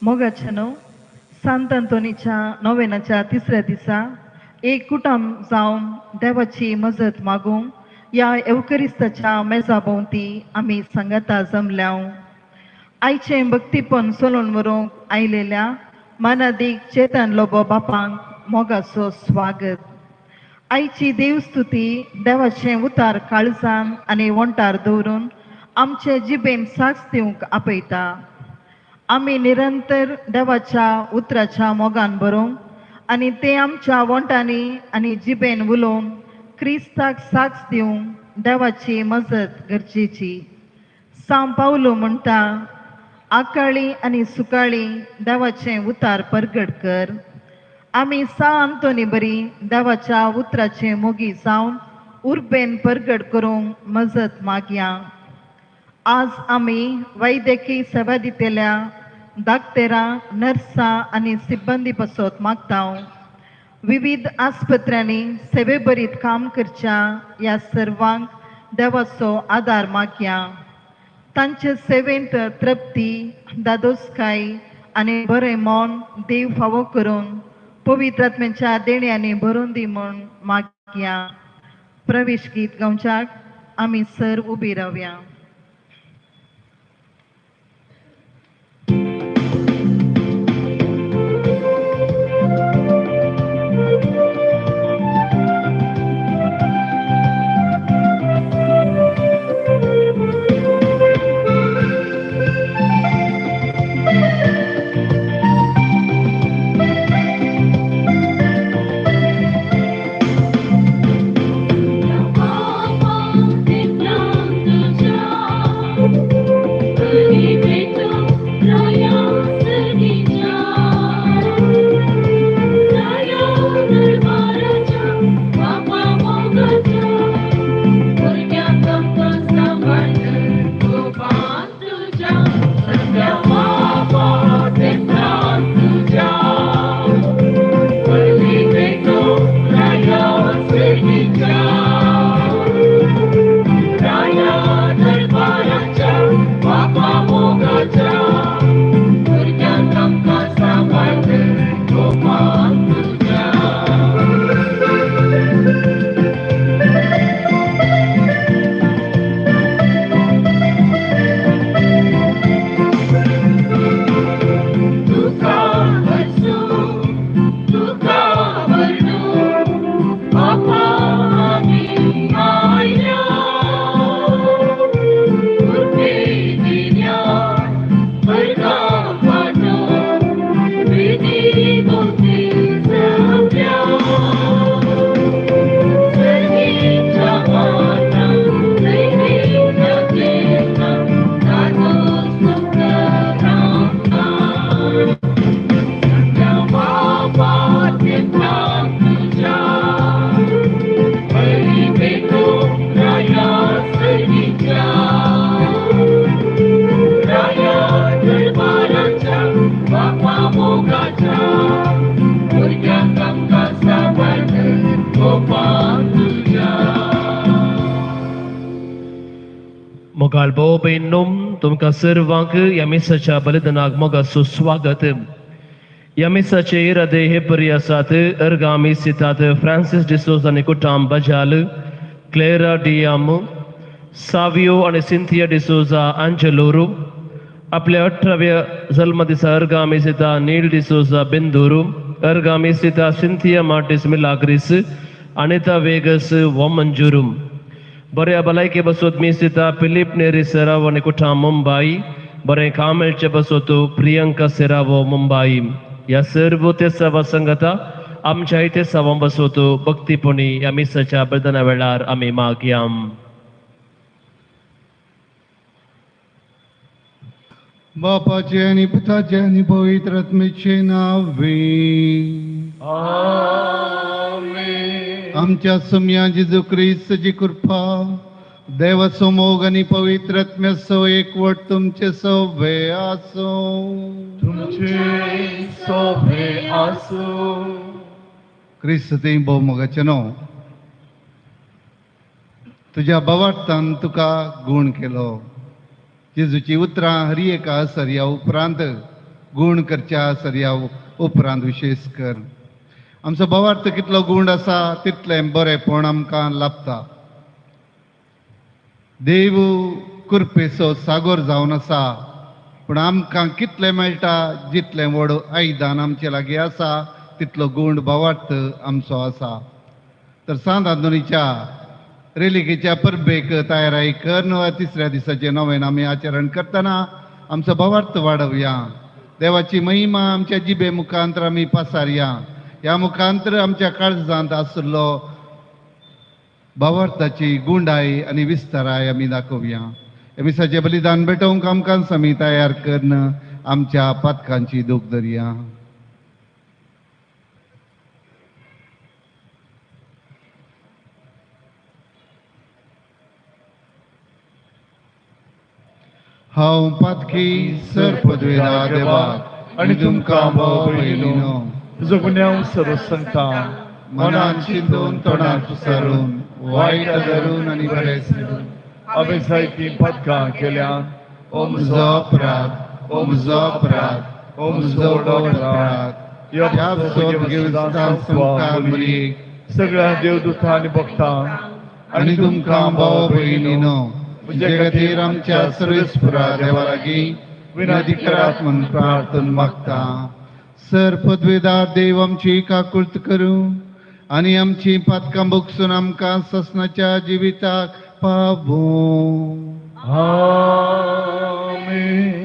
मोगाच्या न्हू सांत अंतोनीच्या नोवेनाच्या तिसऱ्या दिसा एक कुटुंब जावन देवाची मजत मागूंक या एवकरिस्ताच्या मेजा भोंवती आमी संगता जमल्या. आयचे भक्तीपण सोलून व्हरूंक आयलेल्या मानादीक चेतन लोबो बापांक मोगाचो स्वागत. आयची देवस्तुती देवाचें उतार काळजान आनी वंटार दवरून आमचे जिबेन साक्ष दिवंक आपयता. आमी निरंतर देवाच्या उतराच्या मोगान बरोवंक आनी ते आमच्या वंटांनी आनी जिबेन उलोवन क्रिस्ताक साक्ष दिवंक देवाची मजत गरजेची. सांव पावलो म्हणटा, आकाळी आनी सुकाळी देवाचें उतार परगट कर. आमी सांव अंतोनी बरी देवाच्या उतराचे मोगी जावन उर्बेन परगट करूंक मजत मागया. आज आमी वैद्यकीय सेवा दितेल्या दाक्तेरां, नर्सां आनी सिब्बंदी बसत मागता. विविध आस्पत्र्यांनी सेवे बरीत काम करच्या ह्या सर्वांक देवाचो आदार मागया. तांचे सेवेंत तृप्ती, दादोसकाय आनी बरें मोन देव फावो करून पवित्र आत्म्याच्या देण्यांनी भरून दी म्हूण मागया. प्रवेश गीत गावच्याक आमी सर उबी रावया. मोगाल भोवबेनूम तुमकां सर्वांक ह्या मिसाच्या बलिदानाक मोगाचो स्वागत. ह्या मिसाचेर आदे हे बरी आसात अर्गामी सितात फ्रांसिस डिसोजा आनी कुटाम बजाल, क्लेरा डियाम, सावियो आनी सिंथिया डिसोजा आंजेलोरू. आपल्या 18व्या जल्म दिसा अर्गामी सिता नील डिसोजा बिंदूरू, अर्गामी सिता Cynthia Martis Milagres, Anita Vegas वमंजुरू. बरे भलायके बसोत मी सिता फिलिप नेरी सेरावो आनी कुठा मुंबई. बरे कामेलचे बसोतो प्रियंका सेरावो मुंबई. ह्या सर्व ते सवा संगता आमच्या इथे सवा बसोतो भक्तीपणी ह्या मिसाच्या बलिदाना वेळार आमी मागया. बापाचे आणि पिताचे आणि पवित्र आत्म्याचे नावे. आमच्या सम्या जेजू ख्रिस्ताची कृपा, देवाचो मोग आणि पवित्र आत्म्याचो एकवट तुमचे सवे आसो. तुमचे सोबे आसो. क्रिस्त ते भोवमोगाचे न्हू, तुझ्या भावार्थान तुका गुण केलो. जेजूची उतरां हरी एका आसर ह्या उपरांत गूण करच्या सर्या उपरांत विशेष कर. आमचो भावार्थ कितलो गूण आसा तितलें बरेंपण आमकां लाभता. देव कृपेचो सागोर जावन आसा, पूण आमकां कितलें मेळटा जितलें व्हड आयदान आमचे लागीं आसा तितलो गूण भावार्थ आमचो आसा. तर सांत आंतोनीच्या रेलिकेच्या परबेक तयाराई कर. 3ऱ्या दिसाचें नवेन आमी आचरण करतना आमचो भावार्थ वाडवया. देवाची महिमा आमच्या जिबे मुखांतर आमी पासारया. ह्या मुखांतर आमच्या काळजांत आशिल्लो भावार्थाची गुंडाई आनी विस्ताराय आमी दाखोवया. एमिसाचें बलिदान भेटोवंक आमकां समी तयार करन आमच्या पातकांची दूख धरया. हांव पातकी सर पदवेदार देवाक आनी तुमकां भाव भयणीनो तुजो गुन्यांव सर्व सांगता. मनान चिंतून तोंडान पुसारून वायट धरून आनी बरें सोडून हांवें जायतीं पदकां केल्यात. ओ म्हजो अपराध, ओ म्हजो अपराध, ओ म्हजो व्हडलो अपराध. ह्या घेवस्तां तुमकां बरी सगळ्या देवदूतां आनी भक्तांक आनी तुमकां भाव भयणीनो म्हजे खातीर आमच्या सर्वेस्पुरा देवा लागीं विनंती करात म्हूण प्रार्थना मागता. सर पदवेदार देव आमची काकुळट करूं आनी आमची पातकां भोगसून आमकां ससनाच्या जिविताक पावूं. आमेन.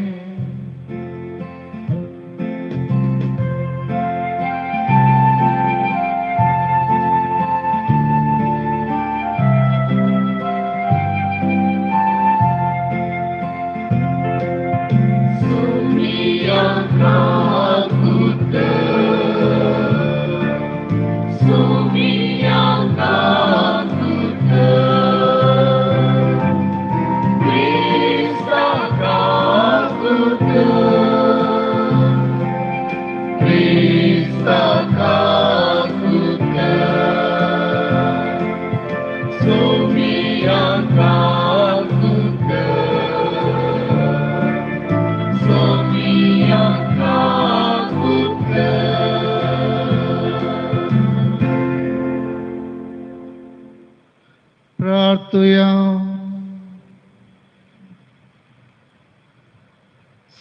प्रार्थया.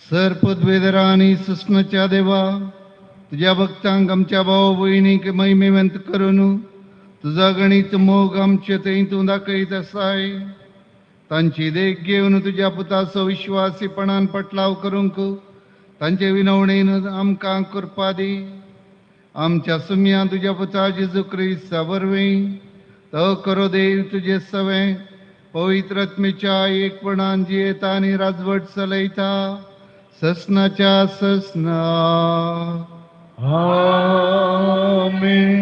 सर पदवेदारा आनी सुस्नाच्या देवा तुझ्या भक्तांक आमच्या भाव भयणीक महिमेवंत करून तुझा गणित मोग आमचे थंय तूं दाखयत आसाय. तांची देख घेवन तुज्या पुताचो विश्वासीपणान पटलाव करूंक तांचे विनवणेन आमकां कृपा दी. आमच्या सुम्या तुज्या पुता जेजू क्रिस्ता वरवीं तो करो देव तुझे सवे पवित्र आत्मेच्या एकपणान जियेता आनी राजवट चलयता ससनाच्या ससना. आमेन.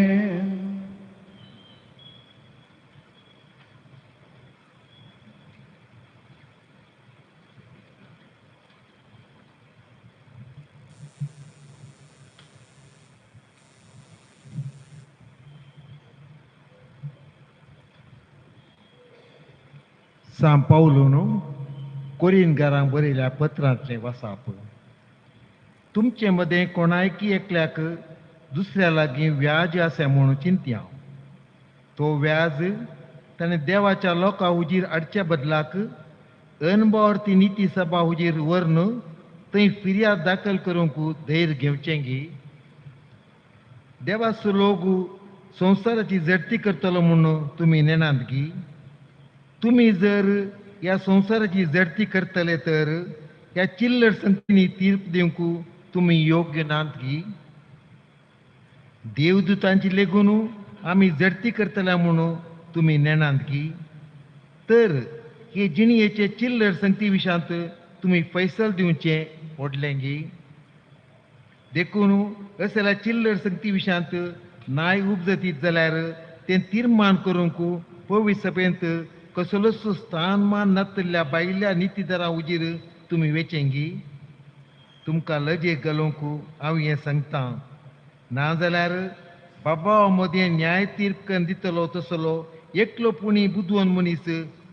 सांत पावलोन कोरिंतकारांक बरयल्या पत्रांतलें वाचप. तुमचे मदें कोणायकी एकल्याक दुसऱ्या लागीं व्याज आसा म्हूण चिंतया. तो व्याज ताणें देवाच्या लोकां हुजीर हाडच्या बदलाक अनबावरती निती सभा हुजीर व्हरून थंय फिर्याद दाखल करूंक धैर्य घेवचें गी. देवाचो लोक संवसाराची झडती करतलो म्हूण तुमी नेनात गी. तुमी जर ह्या संवसाराची झडती करतले तर ह्या चिल्लर संतींनी तीर्प दिवंक तुमी योग्य नात गी. देवदूतांची लेगून आमी झडती करतल्या म्हणून तुमी नेनात गी. तर हे जिणयेचे चिल्लर संगती विशांत तुमी फैसल दिवचें व्हडलें गी. देखून असल्या चिल्लर संगती विशांत नाय उपजतीत जाल्यार तें तीर्मान करूंक पवित्र सभेंत कसलोच स्थानमान नातल्ल्या बायल्या नितीदारां हुजीर तुमी वेचें गी. तुमकां लजेक घालूंक हांव हें सांगतां. नाजाल्यार बाबा मदें न्याय तीर्प करून दितलो तसलो एकलो पुणी बुदवण मनीस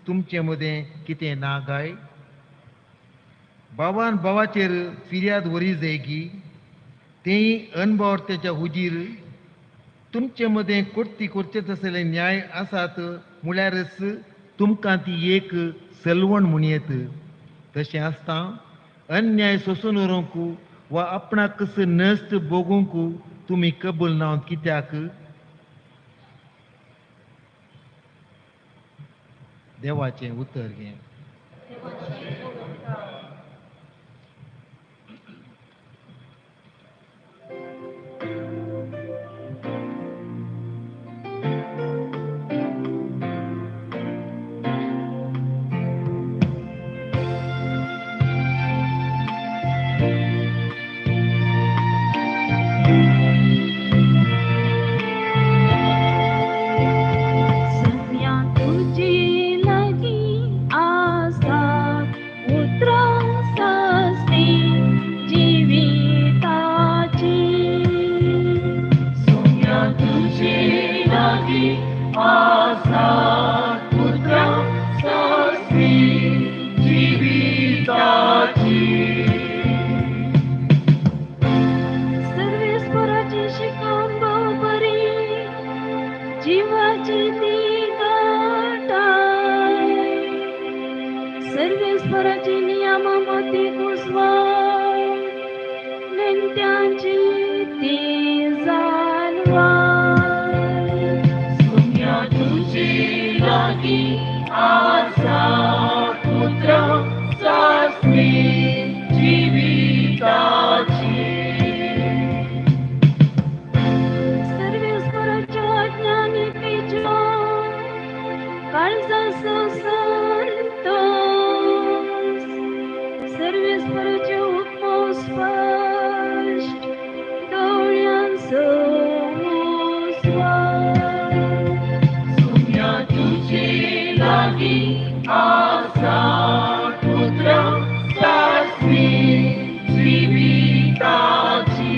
तुमचे मदें कितें ना गाय. बाबान बाबाचेर फिर्याद वरी जाय की तेय अनबावर त्याच्या हुजीर तुमचे मध्ये कोर्ती करचेच असलेले न्याय आसात म्हळ्यारच तुमकां ती एक सलवण म्हणयेत. तशें आसता अन्याय सोसून व्हरूंक वा आपणाक कसं नस्त बोगूंक तुमी कबूल नात कित्याक? देवाचें उतर घे. सम्या तुझी लगी आसात उतरासासी जीविताची. सम्या तुझी लगी आसात उतरासासी जीविताची. सर्वेश्वराची शिकवण बरी जीवाची ती गाठाय. सर्वेश्वराची नियम मती कुसवाय नेत्यांची ती जाणवाय. सौम्या तुझी लागी आसा पुत्र सासरी जीविताची. सर्वेश्वराच्या ज्ञानिकेच्या काळजाचो संतोष. सर्वेश्वराचे उपमा स्पष्ट डोळ्यांचो स्वाद. सौम्या तुझी लागी आसा पुत्र सासरी जीविताची.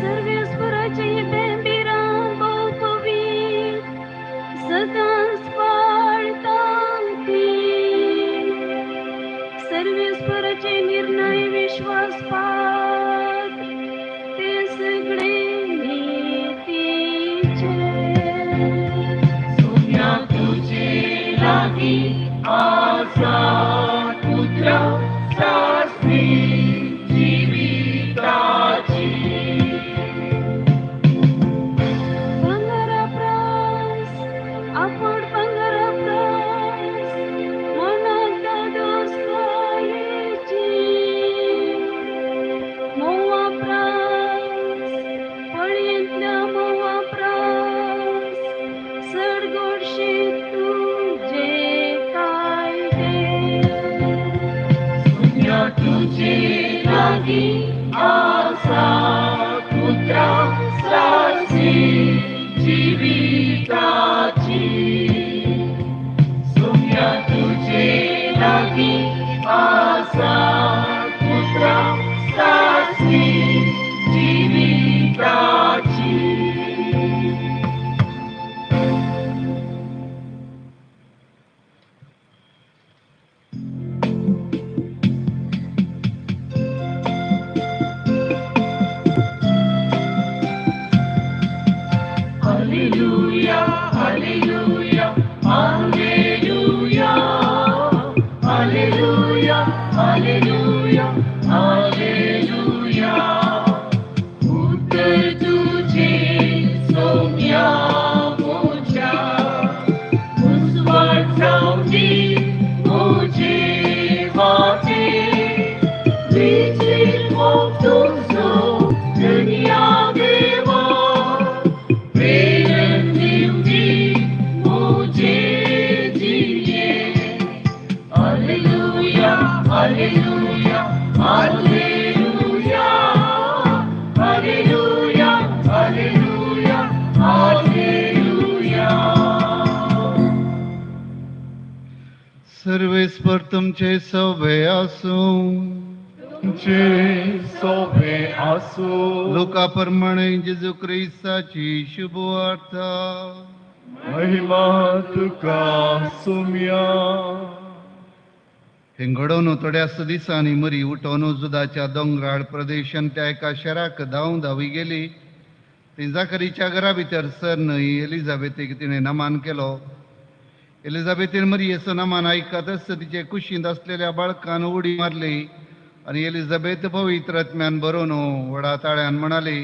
सर्वेश्वराची बेंबिरां बहुपवीत सदांच पाळतांती. सर्वेश्वराचे निर्णय विश्वासपात ते सगळे नीतीचे. सौम्या तुझी लागी आसा पुत्र सासरी जीविताची. पंगराप्रास आपण पंगराप्रास मनात दोस कायेची. मोवाप्रास पळयेंतल्या मोवाप्रास सडगोडशी तुझे कायदे. सौम्या तुझी लागी आसा पुत्र सासरी जीविताची. सौम्या तुझे लागी आसा पुत्र सासरी जीविताची. Hallelujah, hallelujah, hallelujah, hallelujah, hallelujah, hallelujah. उत्तर तुझे सौम्या मोच्या उस्वाट जाऊनी मुझे वाटे. विचित मोक्तुसो दुनिया देवा प्रेरण निवडी मुझे जिये. Hallelujah, hallelujah, hallelujah, hallelujah, hallelujah, hallelujah. Sarveshwar तुमचे सौभे असो. तुमचे सोबे आसो. लोकाप्रमाणे जेजू ख्रिस्ताची शुभवार्ता. महिमा तुका सौम्या. हें घडोवन थोड्याच दिसांनी मरी उठोन जुदाच्या दोंगराळ प्रदेशांत त्या एका शहराक धांव धांवी गेली. थंय जाकरीच्या घरा भितर सरन एलिझाबेथीक तिणें नमान केलो. एलिझाबेथीन मरियेचो नमान आयकतच तिचे कुशींत आसलेल्या बाळकान उडी मारली आनी एलिझाबेथ पवित्र आत्म्यान भरून व्हडा ताळ्यान म्हणाली,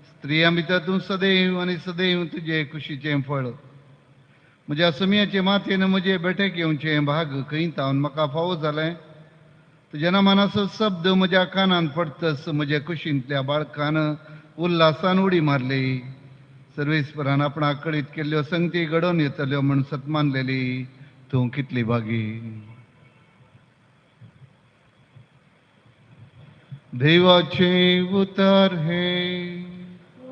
स्त्रियां भितर तूं सदैव आनी सदैव तुजे कुशीचें फळ. म्हज्या सुमयाचे माथेन म्हजे बेठेक येवचें भाग खंय तावन म्हाका फावो जालें. तुज्या नमानाचो शब्द म्हज्या कानान पडटस म्हजे कुशींतल्या बाळकान उल्हासान उडी मारली. सर्वेस्परान आपणाक कळीत केल्ल्यो संगती घडोवन येतल्यो म्हूण सतमानलेली तूं कितली भागी. देवाचे उतार हे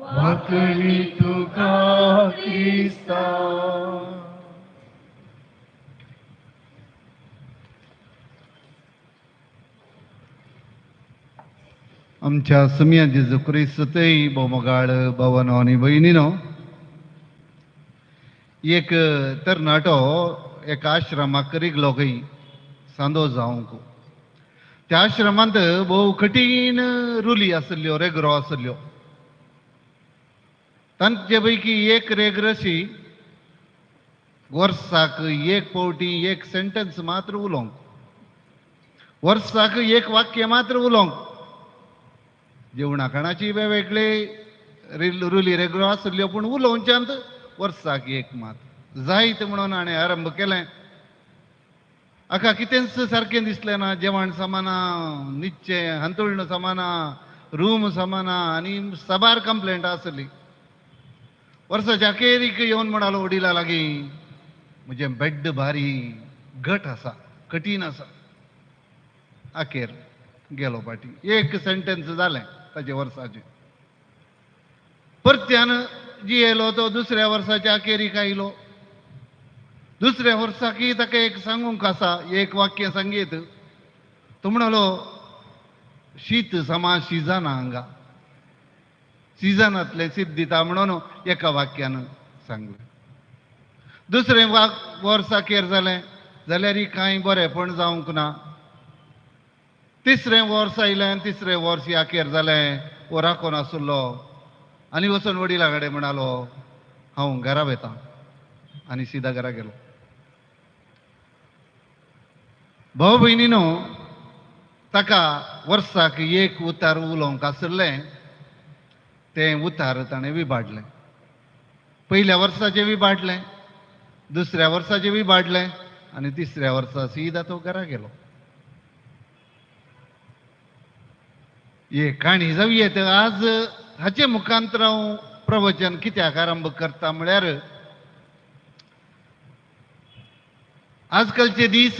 वाकली तुका क्रिस्ता. आमच्या सुमया जेजू क्रिस्तय बोमगाळ भावानो आनी भयणीनो, एक तरणाटो एका आश्रमाक रिगलो खंय सांदो जावंक. त्या आश्रमांत भोव कठीण रुली आसल्यो, रेगरो आसल्यो. तांचे पैकी एक रेगर अशी वर्साक एक फावटी एक सेंटन्स मात्र उलोवंक, वर्साक एक वाक्य मात्र उलोवंक. जेवणा खाणाची वेगवेगळे रुली रेगरो आसल्यो, पूण उलोवच्यांत वर्साक एक मात जायत म्हणून हाणें आरंभ केलें. हाका कितेंच सारकें दिसलें ना. जेवण समाना, न्हिदचें हांतुळण समाना, रूम समाना आनी साबार कंप्लेंट आसली. वर्साच्या अखेरीक येवन म्हणालो वडिला लागीं, म्हजें बेड्ड भारी घट आसा, कठीण आसा. अखेर गेलो फाटी. एक सेंटेन्स जालें ताचे वर्साचें. परत्यान जियेलो तो दुसऱ्या वर्साच्या अखेरीक आयलो. दुसऱ्या वर्साकय ताका एक सांगूंक आसा, एक वाक्य सांगीत. तो म्हणलो, शीत समा शिजना हांगा. सिजनांतलें शीत दिता म्हणून एका वाक्यान सांगलें. दुसरें वर्स अखेर जालें जाल्यार कांय बरेंपण जावंक ना. तिसरें वर्स आयलें, तिसरें वर्स अखेर जालें, वो राखोन आसुल्लो आनी वचून वडिला कडेन म्हणालो, हांव घरा वेतां, आनी सिदा घरा गेलो. भाव भयणीनो, ताका वर्साक एक उतार उलोवंक आसलें. तें उतार ताणें विबाडलें. पयल्या वर्साचें विबाडलें, दुसऱ्या वर्साचें विबाडलें आनी तिसऱ्या वर्सा सीदा तो घरा गेलो. हे काणी जावयेत. आज हाचे मुखांतर हांव प्रवचन कित्याक आरंभ करता म्हळ्यार, आजकालचे दीस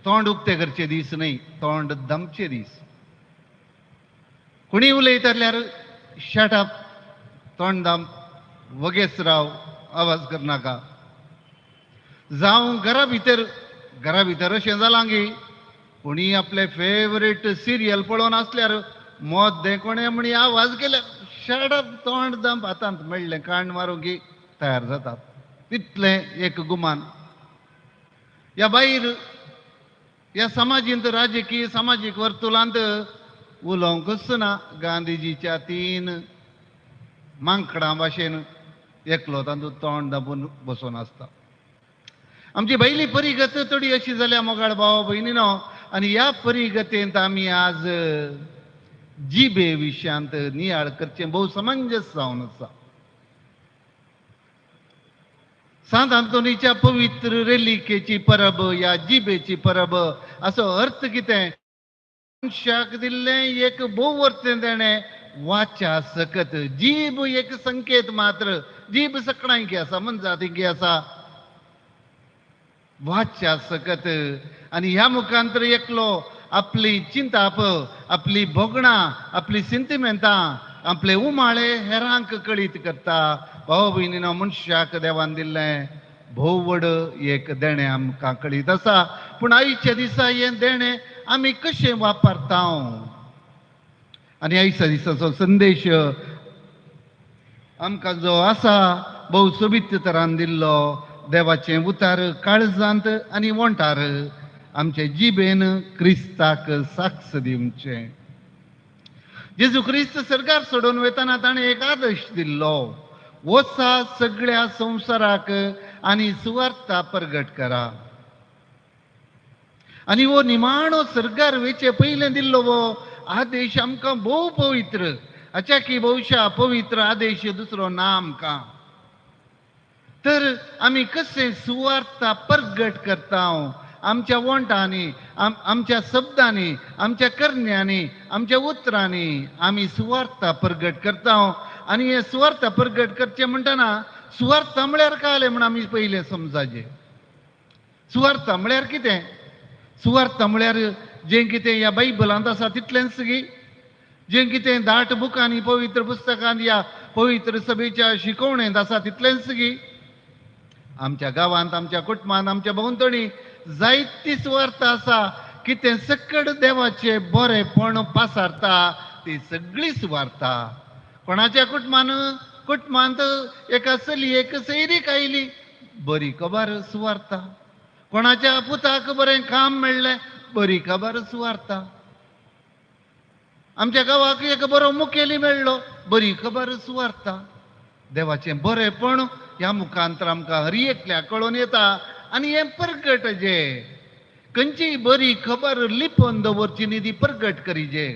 तोंड उक्ते करचे दीस न्हय, तोंड दमचे दीस. कोणी उलयता जाल्यार शट अप, तोंड दाम, वगेच राव, आवाज करनाका. जावं घरा भितर अशें जालां की कोणी आपले फेवरेट सिरियल पळोवन आसल्यार मोद दे कोणें म्हणी आवाज केल्यार शट अप, तोंड दाम, हातांत मेळ्ळें कांड मारूंक तयार जातात. तितलें एक गुमान. ह्या भायर ह्या समाजींत, राजकीय सामाजीक वर्तुळांत उलोवंकच ना. गांधीजीच्या 3 मांकडां भाशेन एकलो तातूंत तोंड दाबून बसून आसता. आमची पयली परिगत थोडी अशी जाल्या मोगाळ भाव भयणीनो. आनी ह्या परिगतेंत आमी आज जिबे विशयांत नियाळ करचें भोव समंजस जावन आसा. सांत आंतोनीच्या पवित्र रेलिकेची परब, ह्या जिबेची परब, हाचो अर्थ कितें? मनशाक दिल्लें एक भोव वर्तें देणें वाच्या सकत. जीब एक संकेत मात्र. जीब सगळ्यांकी आसा, मनजातींकी आसा. वाच्या सकत. आनी ह्या मुखांतर एकलो आपली चिंताप, आपली भोगणां, आपली सिंतिमेंतां, आपले उमाळे हेरांक कळीत करता. भाव भयणीनो, मनशाक देवान दिल्लें भोव व्हड एक देणें आमकां कळीत आसा. पूण आयच्या दिसा हें देणें आमी कशें वापरता? आनी आयच्या दिसाचो संदेश आमकां जो आसा भोव सोबीत तरान दिल्लो. देवाचें उतार काळजांत आनी वोंटार आमचे जिबेन क्रिस्ताक साक्ष दिवचे. जेजू क्रिस्त सरकार सोडून वयताना ताणें एक आदर्श दिल्लो, वचा सगळ्या संवसाराक आनी सुवार्ता प्रगट करा. आनी वो निमाणो सरकार वेचे पयलें दिल्लो वो आदेश आमकां भोव पवित्र, अच्छा की भौशा पवित्र आदेश दुसरो ना आमकां. तर आमी कशें सुवार्ता प्रगट करता आमच्या वोंटांनी, आमच्या शब्दांनी, आमच्या करण्यांनी, आमच्या उतरांनी आमी सुवार्ता प्रगट करता. आनी हे सुवार्ता प्रगट करचे म्हणटना सुवार्ता म्हळ्यार काय जालें म्हण आमी पयलें समजाचें. सुवार्ता म्हळ्यार कितें? सुवार्ता म्हळ्यार जें कितें ह्या बायबलांत आसा तितलेंच गी, जें कितें दाट बुकांनी पवित्र पुस्तकांत या पवित्र सभेच्या शिकवणेंत आसा तितलेंच गी. आमच्या गांवांत, आमच्या कुटुंबांत, आमच्या भोंवतणी जायती सुवार्ता आसा. कितें सकड देवाचें बरेंपण पासारता ती सगळी सुवार्ता. कोणाच्या कुटुंबांत एका चलयेक सैरीक आयली, बरी खबर सुवार्ता. कोणाच्या पुताक बरें काम मेळ्ळें, बरी खबर सुवार्ता. आमच्या गांवाक एक बरो मुखेली मेळ्ळो, बरी खबर सुवार्ता. देवाचें बरेंपण ह्या मुखांतर आमकां हर एकल्याक कळोवन येता. आनी हें प्रगट जे खंयचीय बरी खबर लिपोवन दवरची न्ही, ती प्रगट करीजे.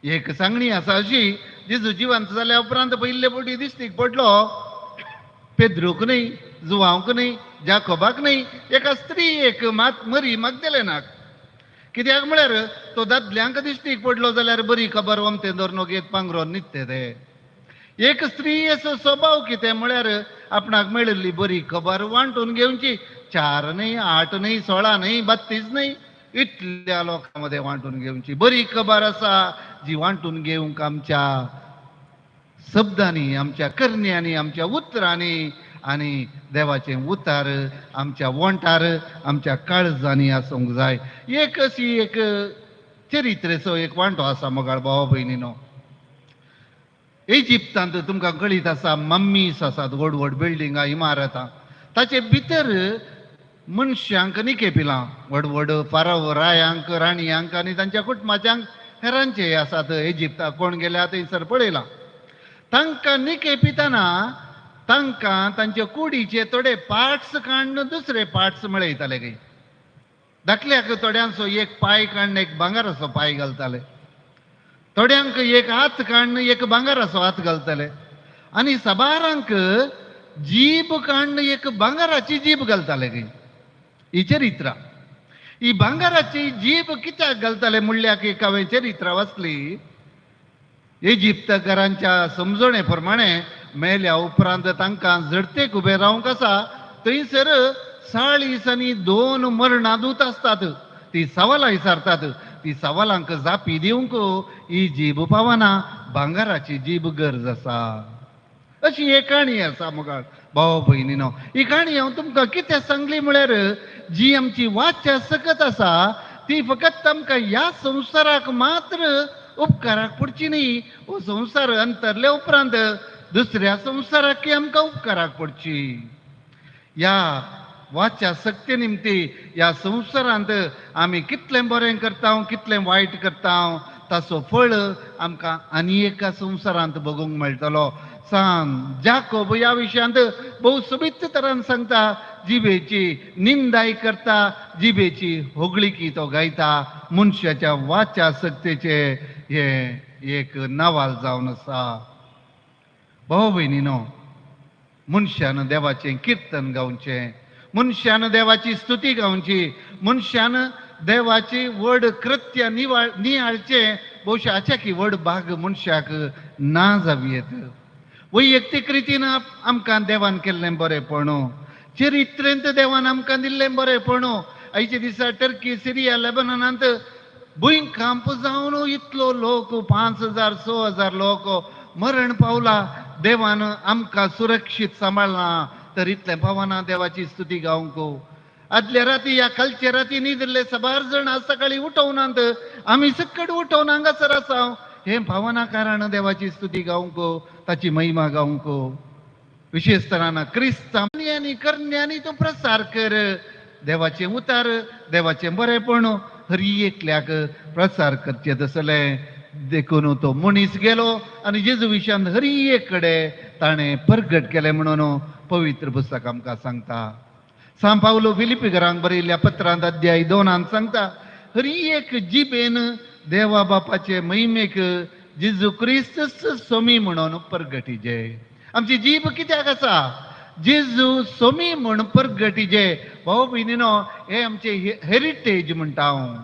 एक सांगणी आसा अशी, जेजू जिवंत जाल्या उपरांत पयले फावटी दिश्टीक पडलो पेद्रूक न्हय, जुवांवक न्हय, जाकोबाक न्हय, एका स्त्रीयेक मरी मग्दलेनाक. कित्याक म्हळ्यार तो दादल्यांक दिश्टीक पडलो जाल्यार बरी खबर वमतें धरून घेत पांगरोन न्हिदते ते. एक स्त्रीयेचो स्वभाव कितें म्हळ्यार आपणाक मेळिल्ली बरी खबर वांटून घेवची. 4 न्हय, 8 न्हय, 16 न्हय, 32 न्हय, इतल्या लोकां मदें वांटून घेवची. बरी खबर आसा जी वांटून घेवंक आमच्या शब्दांनी, आमच्या करण्यांनी, आमच्या उतरांनी आनी देवाचें उतार आमच्या वोंटार, आमच्या काळजांनी आसूंक जाय. एक अशी एक चरित्रेचो एक वांटो आसा मोगाळ भावा भयणीनो. इजिप्तांत तुमकां कळीत आसा मम्मीस आसात, व्हड व्हड बिल्डिंगां, इमारतां. ताचे भितर मनशांक निकेपिलां, व्हड व्हड फाराव रायांक, राणयांक आनी तांच्या कुटुंबाच्यांक हेरांचे आसात. इजिप्ताक कोण गेल्या थंयसर पळयलां. तांकां निकेपितना तांकां तांचे कुडीचे थोडे पार्ट्स काडून दुसरे पार्ट्स मेळयताले गे. धाकल्याक थोड्यांचो एक पाय काडून एक भांगाराचो पाय घालताले, थोड्यांक एक हात काडून एक भांगाराचो हात घालताले, आनी साबारांक जीब काडून एक भांगाराची जीब घालताले गे. ही चरित्रां. ही भांगाराची जीब कित्याक घालताले म्हणल्यार एक हांवें चरित्रां वाचली. इजिप्तकारांच्या समजणे प्रमाणे मेल्या उपरांत तांकां जडतेक उबें रावंक आसा थंयसर 40 दिसांनी 2 मरणादूत आसतात. ती सवालां विचारतात. ती सवालांक जापी दिवंक ही जीब पावना, भांगाराची जीब गरज आसा. अशी एक काणी आसा मुखार भाव भयणीनो. ही काणी हांव तुमकां कितें सांगली म्हळ्यार जी आमची वाचा सकत आसा ती फकत आमकां ह्या संवसाराक मात्र उपकाराक पडची न्ही. हो संवसार अंतरले उपरांत दुसऱ्या संवसाराकय आमकां उपकाराक पडची. ह्या वाच्या सक्ते निमती ह्या संवसारांत आमी कितलें बरें करता, कितलें वायट करता, ताचो फळ आमकां आनी एका संवसारांत भोगूंक मेळटलो. सांग जाकोब ह्या विशयांत भोव सोबीत तरान सांगता. जिबेची निंदाय करता, जिबेची होगळीकी तो गायता. मनशाच्या वाच्या सक्तेचे हे एक नावाल जावन आसा. भाव भयणीनो, मनशान देवाचें किर्तन गावचें, मनशान देवाची स्तुती गावची, मनशान देवाची व्हड कृत्य नियाळचें. भोवशा हाच्या की व्हड भाग मनशाक ना जावयेत. वैयक्तीक रितीन आमकां देवान केल्लें बरेंपण, चरित्रेंत देवान आमकां दिल्लें बरेंपण. आयचे दिसा टर्की, सिरिया, लेबननांत भुंयकांप जावन इतलो लोक 5000 6000 लोक मरण पावला. देवान आमकां सुरक्षीत सांबाळना तर इतलें पावना देवाची स्तुती गावंक. आदल्या राती ह्या कालचे राती न्हिदले साबार जाण आज सकाळी उठोवनात. आमी सकट उठोवन हांगासर आसा. हे पावना कारण देवाची स्तुती गावंक, ताची महिमा गावंक. विशेष तरान क्रिस्तांनी आनी करण्यांनी तो प्रसार कर. देवाचे उतार देवाचे बरेपण हर एकल्याक प्रसार करचे तसले देखून तो मनीस गेलो आनी जेजू विशयान हर एक कडेन ताणें परगट केलें म्हणून पवित्र पुस्तक आमकां सांगता. सांत पावलो फिलिपिकरांक बरयल्ल्या पत्रांत अध्याय 2 सांगता हर एक जिबेन देवा बापाचे महिमेक जेजू क्रिस्तच सोमी म्हणून परगटीजे. आमची जीब कित्याक आसा? जेजू सोमी म्हण परगटीजे. भाऊ भयणीनो, हे आमचे हेरिटेज म्हणटा हांव.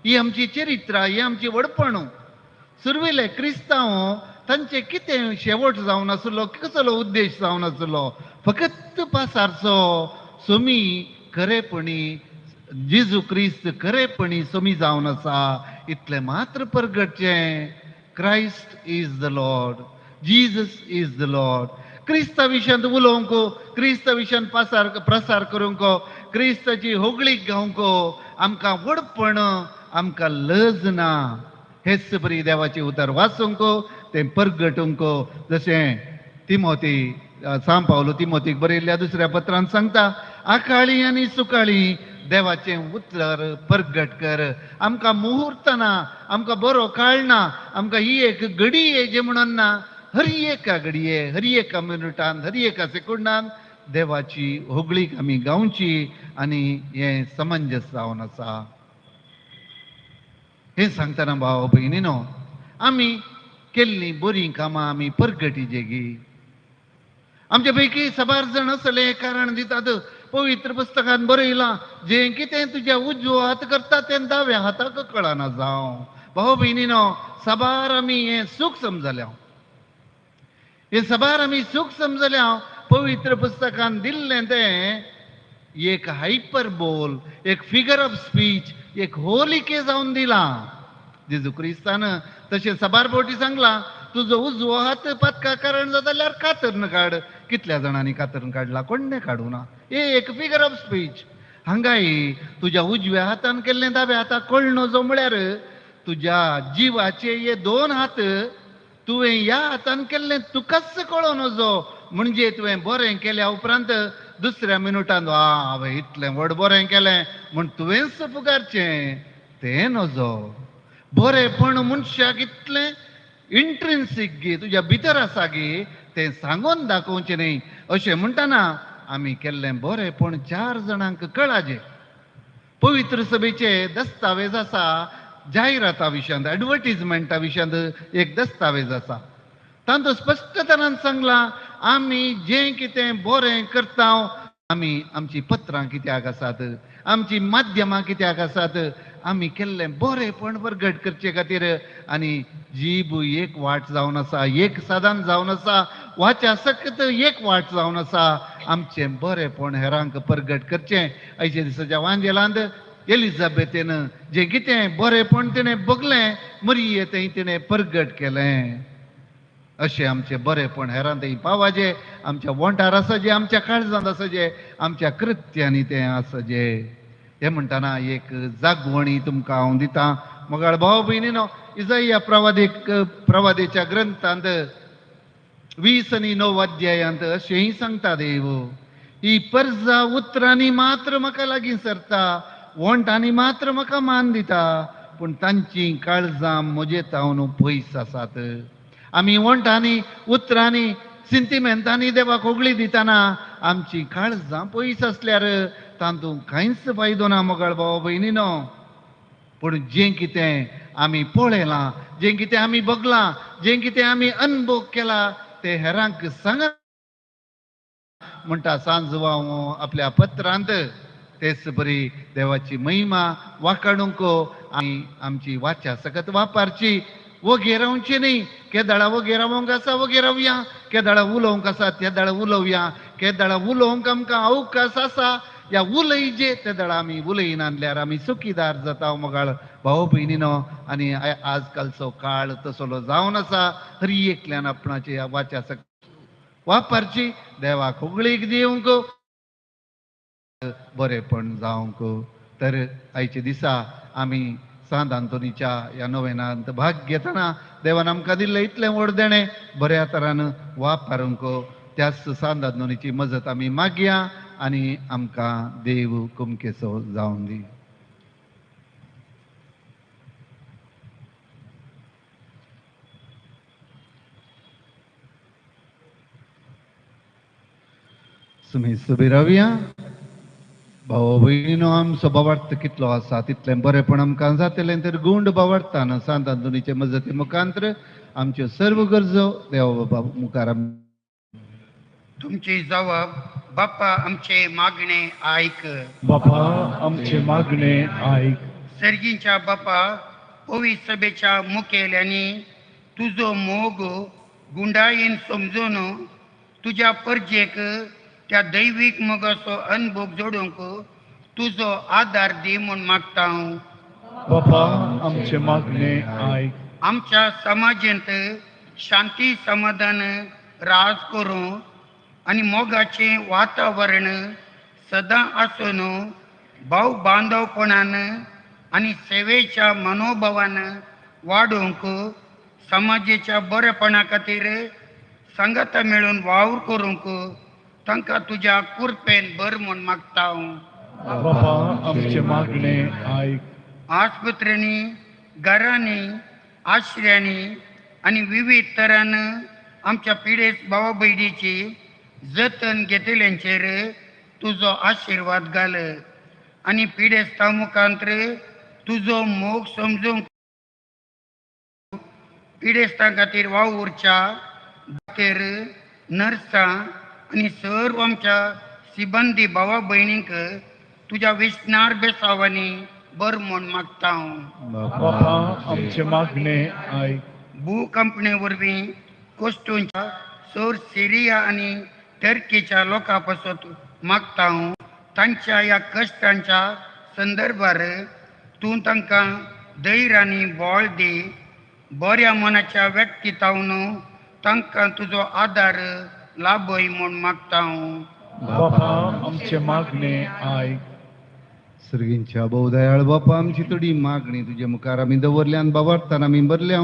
ही आमची चरित्रा, ही आमची वडपण. सुरविले क्रिस्तांव तांचे कितें शेवट जावन नासलो, कसलो उद्देश जावन नासलो, फकत पासारचो सोमी खरेपणी जेजू क्रिस्त खरेपणी सोमी जावन आसा इतलें मात्र परगटचें. Christ is the Lord, Jesus is the Lord. क्रिस्ता विशयान उलोवंक, क्रिस्ता विशयान प्रसार करूंक, क्रिस्ताची होगळीक गावंक आमकां वडपण, आमकां लज ना. हेच बरी देवाचे उतर वाचूंक, तें परगटूंक. जशें तिमोथी सांत पावलो तिमोथीक बरयल्ल्या दुसऱ्या पत्रांत सांगता आकाळी आनी सुकाळी देवाचें उतर परगट कर. आमकां मुहूर्त ना, आमकां बरो काळ ना, आमकां ही एक घडी येजे म्हणून ना. हर एका घडये, हर एका मिनटान, हर एका सेकंडान देवाची होगळीक आमी गावची आनी हें समंजस जावन आसा. हे सांगतना भाव भयणीनो, आमी केल्लीं बरीं कामां आमी परगटीचे गी. आमचे पैकी साबार जाण असले कारण दितात पवित्र पुस्तकांत बरयलां जें कितें तुज्या उजवो हात करता तें दाव्या हाताक कळना जावं. भाव भयणीनो, साबार आमी हें सूख समजल्या. हे साबार आमी सूख समजल्या. पवित्र पुस्तकांत दिल्लें तें एक हायपरबोल, एक फिगर ऑफ स्पीच, एक होलिके जावन दिला. जेजू क्रिस्तान तशें साबार फावटी सांगलां तुजो उजवो हात पातका कारण जाता जाल्यार कातरन काड. कितल्या जाणांनी कातरन काडला? कोणें काडूना. एक फिगर ऑफ स्पीच. हांगाय तुज्या उजव्या हातान केल्लें दाव्या हाताक कळनो जो म्हळ्यार तुज्या जिवाचे हे 2 हात तुवें ह्या हातान केल्लें तुकाच कळो नजो. म्हणजे तुवें बरें केल्या उपरांत दुसऱ्या मिनटान हांवें इतलें व्हड बरें केलें म्हूण तुवेंच पुकारचें तें नजो. बरेंपण मनशाक इतलें इंट्रिन्सीक गी, तुज्या भितर आसा गी, तें सांगून दाखोवचें न्ही. अशें म्हणटाना आमी केल्लें बरेंपण 4 जाणांक कळाजें. पवित्र सभेचे दस्तावेज आसा जायराता विशयांत, एडवर्टिजमेंटा विशयांत एक दस्तावेज आसा. तातूंत स्पश्टपणान सांगलां आमी जें कितें बरें करता, आमी आमची पत्रां कित्याक आसात, आमची माध्यमां कित्याक आसात, आमी केल्लें बरेंपण परगट करचे खातीर. आनी जीब एक वाट जावन आसा, एक साधन जावन आसा, वाच्या सकत एक वाट जावन आसा. आमचें बरेंपण हेरांक परगट करचें. आयच्या दिसाच्या वांजेलांत एलिझाबेथेन जें कितें बरेंपण तिणें बगलें, मरिये तें तिणें परगट केलें. अशें आमचें बरेंपण हेरांतय पावाजें. आमच्या वोंटार आसाजें, आमच्या काळजांत आसाजें, आमच्या कृत्यांनी तें आसाजें. हें म्हणटाना एक जागवणी तुमकां हांव दितां. मोगाळ भाव भयणीनो, इसाइया प्रवादेच्या ग्रंथांत 20 आनी 9 अध्यायांत अशेंय सांगता देव, ही पर्जा उतरांनी मात्र म्हाका लागीं सरता, वोंटांनी मात्र म्हाका मान दिता, पूण तांची काळजां म्हजे तावन पयस आसात. आमी वोंटांनी उतरांनी सिंटिमेंटांनी देवाक होगळी दितना आमची काळजां पयस आसल्यार तातूंत कांयच फायदो ना मोगाळ भाव भयणीनो. पूण जें कितें आमी पळयलां, जें कितें आमी बगलां, जें कितें आमी अनुभव केला तें हेरांक सांगा म्हणटा सांजवांव आपल्या पत्रांत. तेच बरी देवाची महिमा वाखाणूंक आमी आमची वाच्या सकत वापरची. वगे रावची न्ही. केदाळा वगे रावंक आसा वगे रावया, केदाळा उलोवंक आसा त्या दाळा उलोवया, केदाळा उलोवंक आमकां अवकाश आसा या उलयजे ते दाळा आमी उलयन आणल्यार आमी सुखीदार जाता मोगाळ भाव भयणीनो. आनी आजकालचो काळ तसलो जावन आसा. हर एकल्यान आपणाची वाच्या सकत वापरची. देवाक होगळीक दिवंक, बरेपण जावंक. तर आयचे दिसा आमी सांत आंतोनीच्या ह्या नोवेनांत भाग घेतना देवान आमकां दिल्लें इतलें व्हड देणें बऱ्या तरान वापरूंक त्याच सांत आंतोनीची मजत आमी मागया आनी आमकां देव कुमकेचो जावन दी. सुमी सुबी रावया. भाव भयणीनो आमचो भावार्थ कितलो आसा तितलें बरेंपण आमकां जातलें तर गुंड भावार्थान सांत आंतोनीचे मजती मुखांतर आमच्यो सर्व गरजो देवा बाबा मुखार तुमची जबाब बाप्पा आमचे मागणे ऐक. बापा आमचे मागणे ऐक. सर्गींच्या बाप्पा पवित्र सभेच्या मुखेल्यांनी तुझो मोग गुंडायेन समजून तुझ्या परजेक त्या दैवीक मोगाचो अनुभव जोडूंक तुझो आदार दी म्हूण मागता हांव. बापा आमचे मागणे ऐक. आमच्या समाजांत शांती समाधान राज करूं आनी मोगाचें वातावरण सदां आसून भाव बांदवपणान आनी सेवेच्या मनोभावान वाडोवंक समाजाच्या बरेपणा खातीर संगता मेळून वावर करूंक तांकां तुज्या कुरपेन भर म्हूण मागता हांव. बापा आमचे मागणे ऐक. आस्पत्र्यांनी घरांनी आश्रयांनी आनी विविध तरान आमच्या पिडेस्त भावा भयणीची जतन घेतल्यांचेर तुजो आशिर्वाद घाल आनी पिडेस्तां मुखांतर तुजो मोग समजूंक पिडेस्तां खातीर वावुरच्या खातीर नर्सां आनी सर्व आमच्या सिबंदी भावा भयणींक तुज्या विस्नार बेसावांनी बर म्हूण मागता हांव. बापा आमचे मागणे ऐक. भू कंपनी वरवीं कोस्टूंच्या सौर सिरिया आनी टर्कीच्या लोकां पासून मागता हांव. तांच्या ह्या कश्टांच्या संदर्भार तूं तांकां धैर्य आनी बळ दी. बऱ्या मनाच्या व्यक्तितावन तांकां तुजो आदार लाभय म्हूण मागता हांव. बापा आमचे मागणे ऐक. सर्गींच्या भोवदयाळ बापा आमची थोडी मागणी तुजे मुखार आमी दवरल्यान भावार्थान आमी भरल्या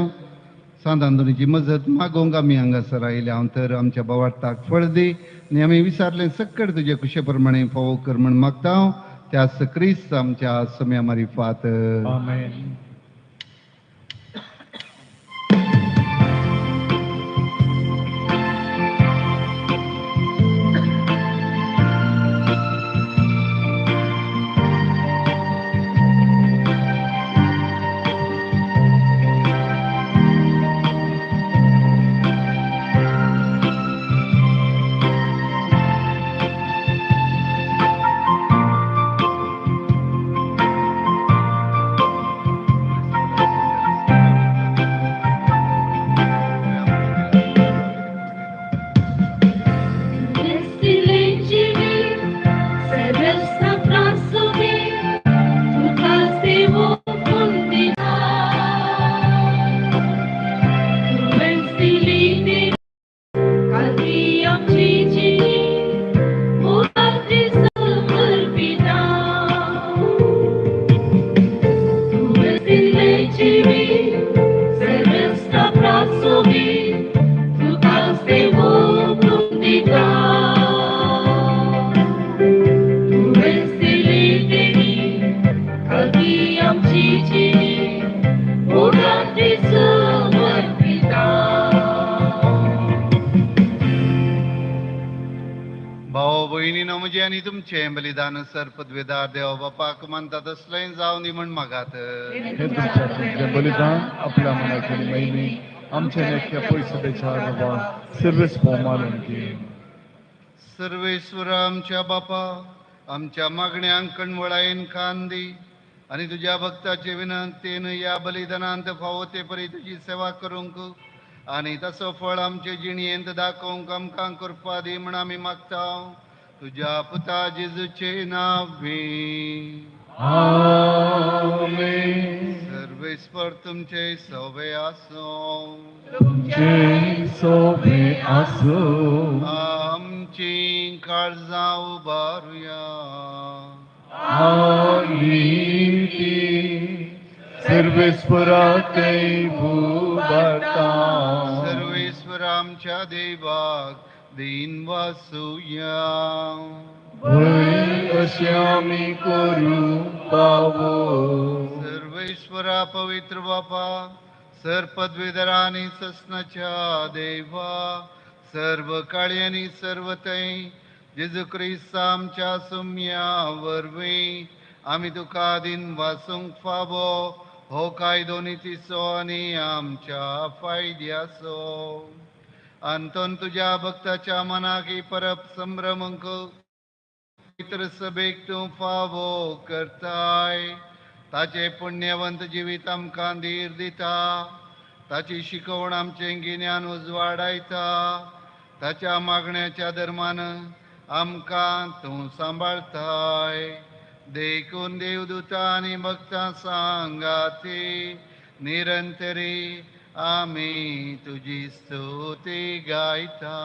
सांत आंतोनीची मजत मागोवंक आमी हांगासर आयल्या हांव तर आमच्या भावार्थाक फळ दी आनी आमी विचारलें सक्कड तुजे कुशे प्रमाणे फावो कर म्हण मागता हांव. त्याच क्रिस्त आमच्या सम्या मारिफात. आमेन. आनी तुमचें बलिदान सर पदवेदार देवा बापाक मानता तसलें जावं दी म्हण मागात. हे तुमचें बलिदान आपल्या मनाची महिमी आमच्या नेक्या पयसुबेच्या बाबा सर्वेस मारून घे. सर्वेश्वर आमच्या बापा आमच्या मागण्यांक कणवळायेन कान दी आनी तुज्या भक्ताचे विनंतेन या बलिदानांत फावो ते परी तुजी सेवा करूंक आनी तसो फळ आमचे जिणयेंत दाखोवंक आमकां कृपा दी म्हण आमी मागता. तुझ्या पुता जेजूचे नावे. आमेन. सर्वेश्वर तुमचे सवे आसो. तुमचे सोबे आसो. आमची काळजां उबारुया. सर्वेश्वरा ते भूभारता. सर्वेश्वर आमच्या देवाक दिन वासुया. होय अशें आमी करूं पावो. सर्वेश्वरा पवित्र बापा, सर पदवीधर आणि ससनाच्या देवा, सर्व काळी आणि सर्व थंय जेजू ख्रिस्त आमच्या सुम्या वरवीं आमी तुका दिन वासूंक फावो, हो कायदो नितीचो आनी आमच्या फायद्याचो. अंतोन तुझ्या भक्ताच्या मनाक ही परब संभ्रमंक पवित्र सभेक तूं फावो करताय. ताचे पुण्यवंत जिवीत आमकां धीर दिता, ताची शिकवण आमचें गिन्यान उजवाडायता, ताच्या मागण्याच्या धर्मान आमकां तूं सांबाळताय. देखून देवदूता आनी भक्तां सांगाती निरंतरी आमी तुजी स्तुती गायता.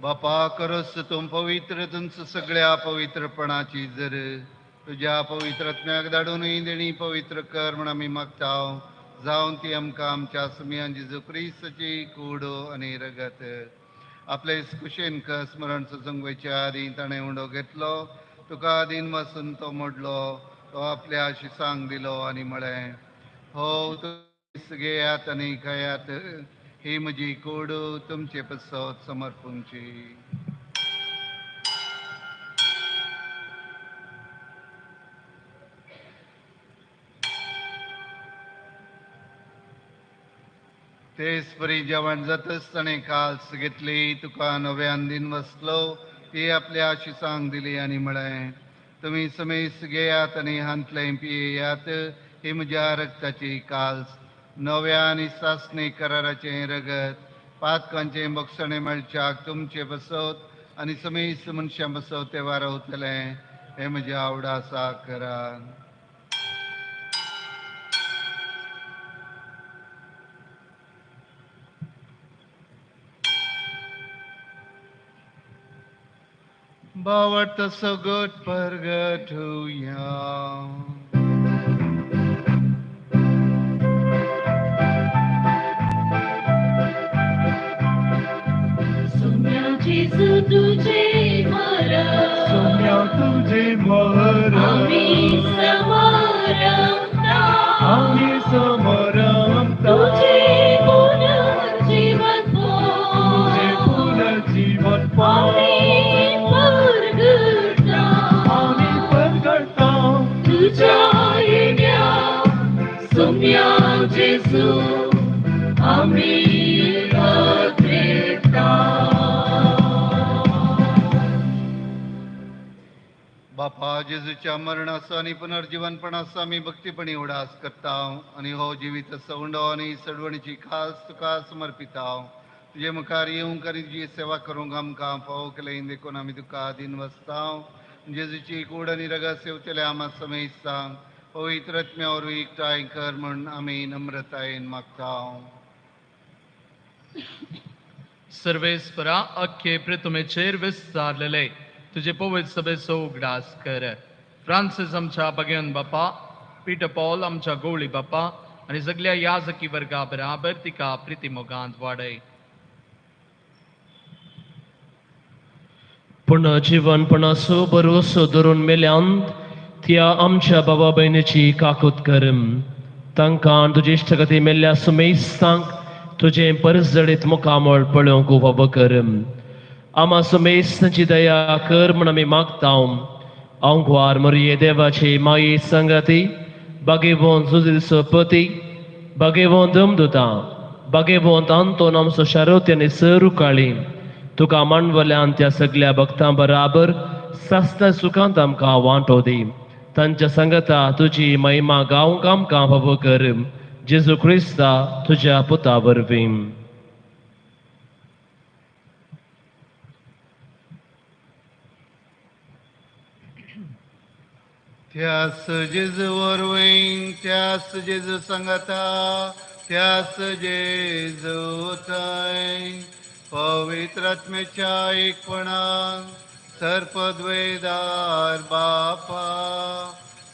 बापा करस तूं पवित्र तुमच सगळ्या पवित्रपणाची जर तुझ्या पवित्रत्म्याक धाडूनय देणी पवित्र कर म्हण आमी मागताव. जावन ती आमकां आमच्या सुमयान जेजू क्रिस्ताची कूडो आनी रगत आपले कुशेन स्मरण सजंगवेच्या आदी ताणें उंडो घेतलो, तुका आदीन वचून तो मोडलो, तो आपल्या शिसांक दिलो आनी म्हळें, हो घेयात आनी खायात, ही म्हजी कूड तुमचे पसत समर्पूंची. तेच परी जेवण जातच ताणें काल्स घेतली, तुका नव्यान दिन वसलो, ती आपल्या शिसांक दिली आनी म्हळें, तुमी समेस घेयात आनी हांतलें पियेयात, ही म्हज्या रक्ताची काल्स नव्या आनी सासणी कराराचें रगत, पातकांचें बक्षणें मेळच्याक तुमचे बसत आनी समेस मनशां बसत ते वारवतलें, हें म्हज्या आवडासा करात. बावट सगट परगटुया. जेजू तुझे मरण सोम्या तुझे मरण आम्ही समरमता तुझे पुनर्जीवन तुझे पुनर्जीवन आम्ही परगडता तुझ्या येण्या सोम्या जेजू आम्ही बापा जेजूच्या मरणाचो आनी पुनर्जीवनपणाचो आमी भक्तीपणी उडास करता आनी हो जिवीत सवंडो आनी सडवणीची खास तुका समर्पिताव. तुजे मुखार येवंक आनी तुजी सेवा करूंक आमकां फावो केलें देखून आमी तुका आदीन वचताव. जेजूची कूड आनी रगत सेवतले आमा समेत सांग, पवित्र आत्म्या वरवीं एकठांय कर म्हूण आमी नम्रतायेन मागताव. सर्वेस्परा अख्खे पृथ्वीचेर विस्तारलेले तुझे पवित्र सभेचो उगडास कर. फ्रांसीस आमच्या भगवन बापा, पीटर पॉल आमच्या गवळी बापा आनी सगळ्या याजकी वर्गा बराबर तिका प्रितीमोगांत वाडय. पूण जीवनपणाचो भरवसो धरून मेल्यांत त्या आमच्या भावा बहिणीची काकूत कर तांकां तुजे इश्टगती मेल्ल्या सुमेस्तांक तुजे परजडीत मुखामळ पळोवंक उबो कर आमा सुमेस्तांची दया कर म्हण आमी मागतां आंकवार मरिये देवाची माये संगती बागेवंत जुजिल्सो पती बागेवंत दमदुता बागेवंत आंतोन आमचो शारोती आनी सरू काळी तुका मांडवल्यान त्या सगळ्या भक्तां बराबर सासता सुखांत आमकां वांटो दी तांच्या संगता तुजी महिमा गावंक आमकां फावो कर जेजू क्रिस्ता तुज्या पुता वरवीं त्यास जेजू वरवीं त्यास जेजू संगता त्यास जेजू थंय पवित्र आत्म्याच्या एकपणान सर्पद्वेदार बापा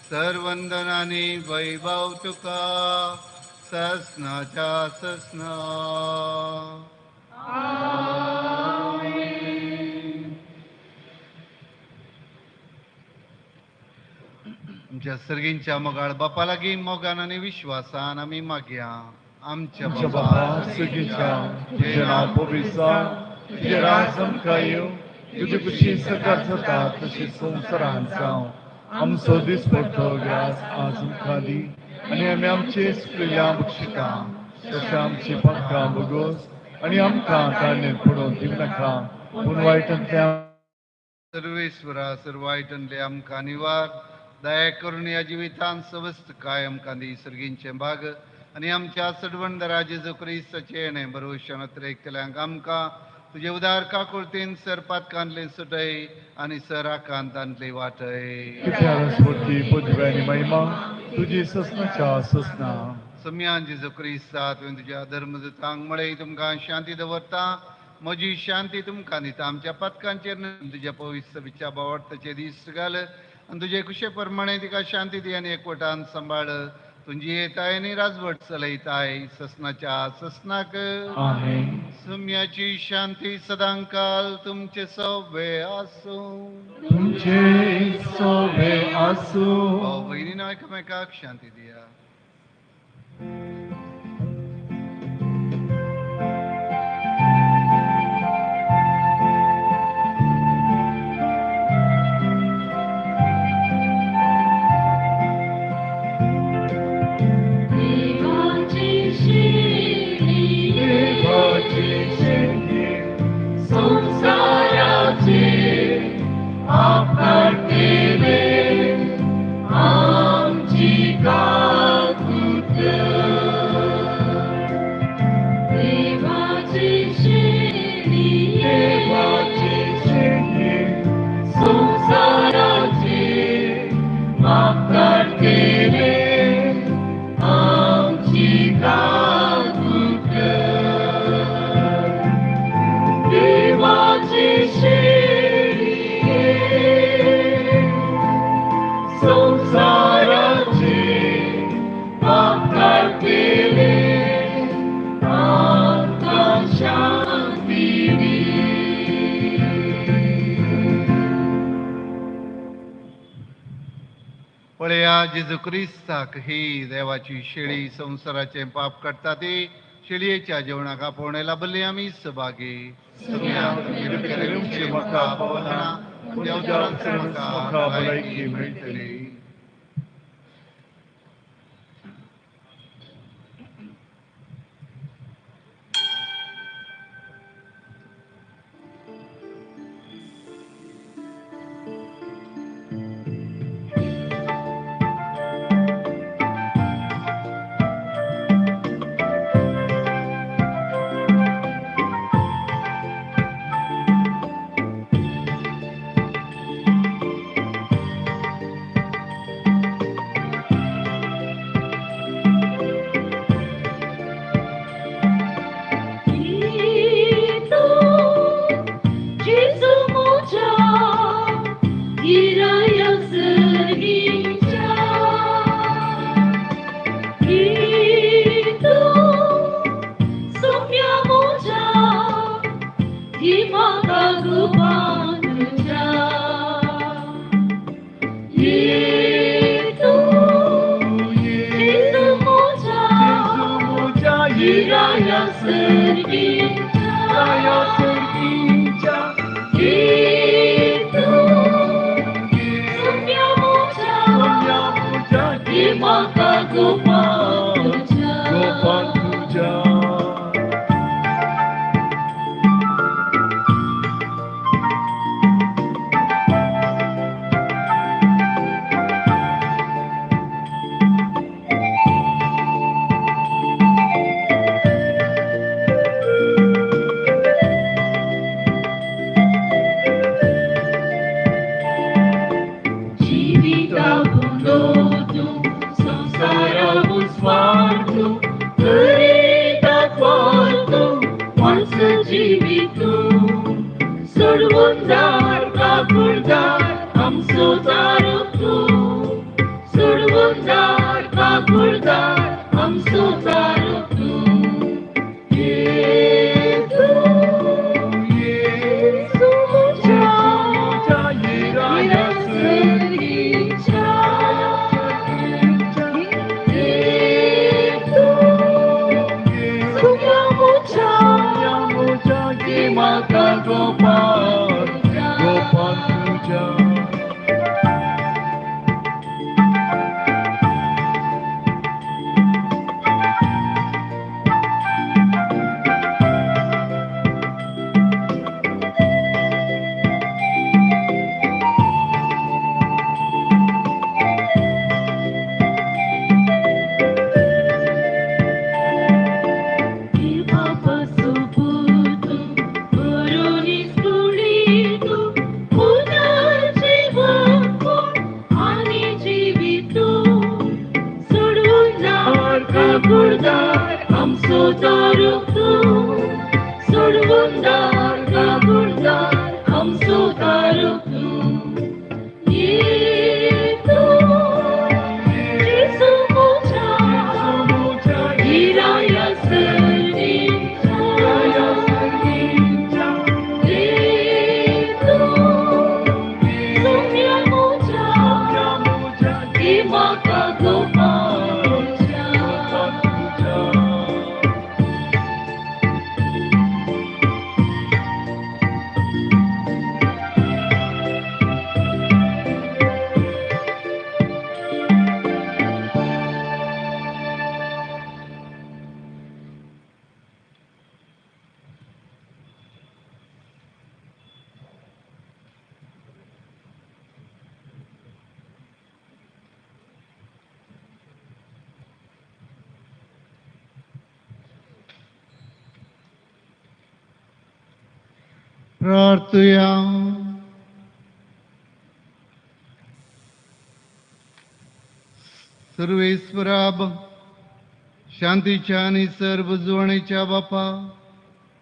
सर्वंदनानी वैभव तुका ससनाच्या ससना आमच्या सर्गींच्या मोगाळ बापा लागीं मोगान आनी विश्वासान आमी मागया आमच्या बाबा सगळीच्या तुझे नाव पवित्र तुझे राज आमकां येवं तुझी कुशी सकार जाता तशी संवसारांत जावं आमचो दिसपट्टो ग्रास आज आमकां दी आनी आमी आमचे सुकलेल्या बक्षिता तशें आमची पांखां बगोस आनी आमकां काडणेर पडोवन दिवं नाका पूण वायटांतल्यान सर्वेश्वरा सर्वायटनले आमकां निवार दया करून या जिवितान सवस्त काय आमकां दी सर्गींचे भाग आनी आमच्या सडवंडरा जेजू क्रिस्ताचे येणे भरोशान केल्यांक आमकां तुझे उदार काकुळतीन सरपात कांतले सुटय आनी सराकांतांतले वाटय स्फूर्ती पदवी आनी महिमा तुजी ससनाच्या ससना सम्यान जेजू क्रिस्ता तुवें तुज्या धर्मदूतांक मळय तुमकां शांती दवरता म्हजी शांती तुमकां दिता आमच्या पथकांचेर तुज्या पवित्र सभेच्या बावडताचे दीस घाल आनी तुजे कुशे प्रमाणे तिका शांती दी आनी एकवटान सांबाळ तुझी येताय आनी राजवट चलयताय ससनाच्या ससनाक आमेन सम्याची शांती सदांकाल तुमचे सव्वे आसूं तुमचे सोबे आसूं भाव भयणीनो एकामेकाक शांती दिया पळया जेजू क्रिस्ताक ही देवाची शेळी संसाराचे पाप काडटा ती शेळयेच्या जेवणाक आपोवणे लाभले आमी सभागी म्हाका पावना म्हाका भलायकी मेळटली हिराया सर्गीच्या गीतू सोम्या मोजा हे म्हाका गोपाल तुझ्या प्रार्थया सर्वेश्वराब शांतीच्या आणि सर्व जुळणीच्या बापा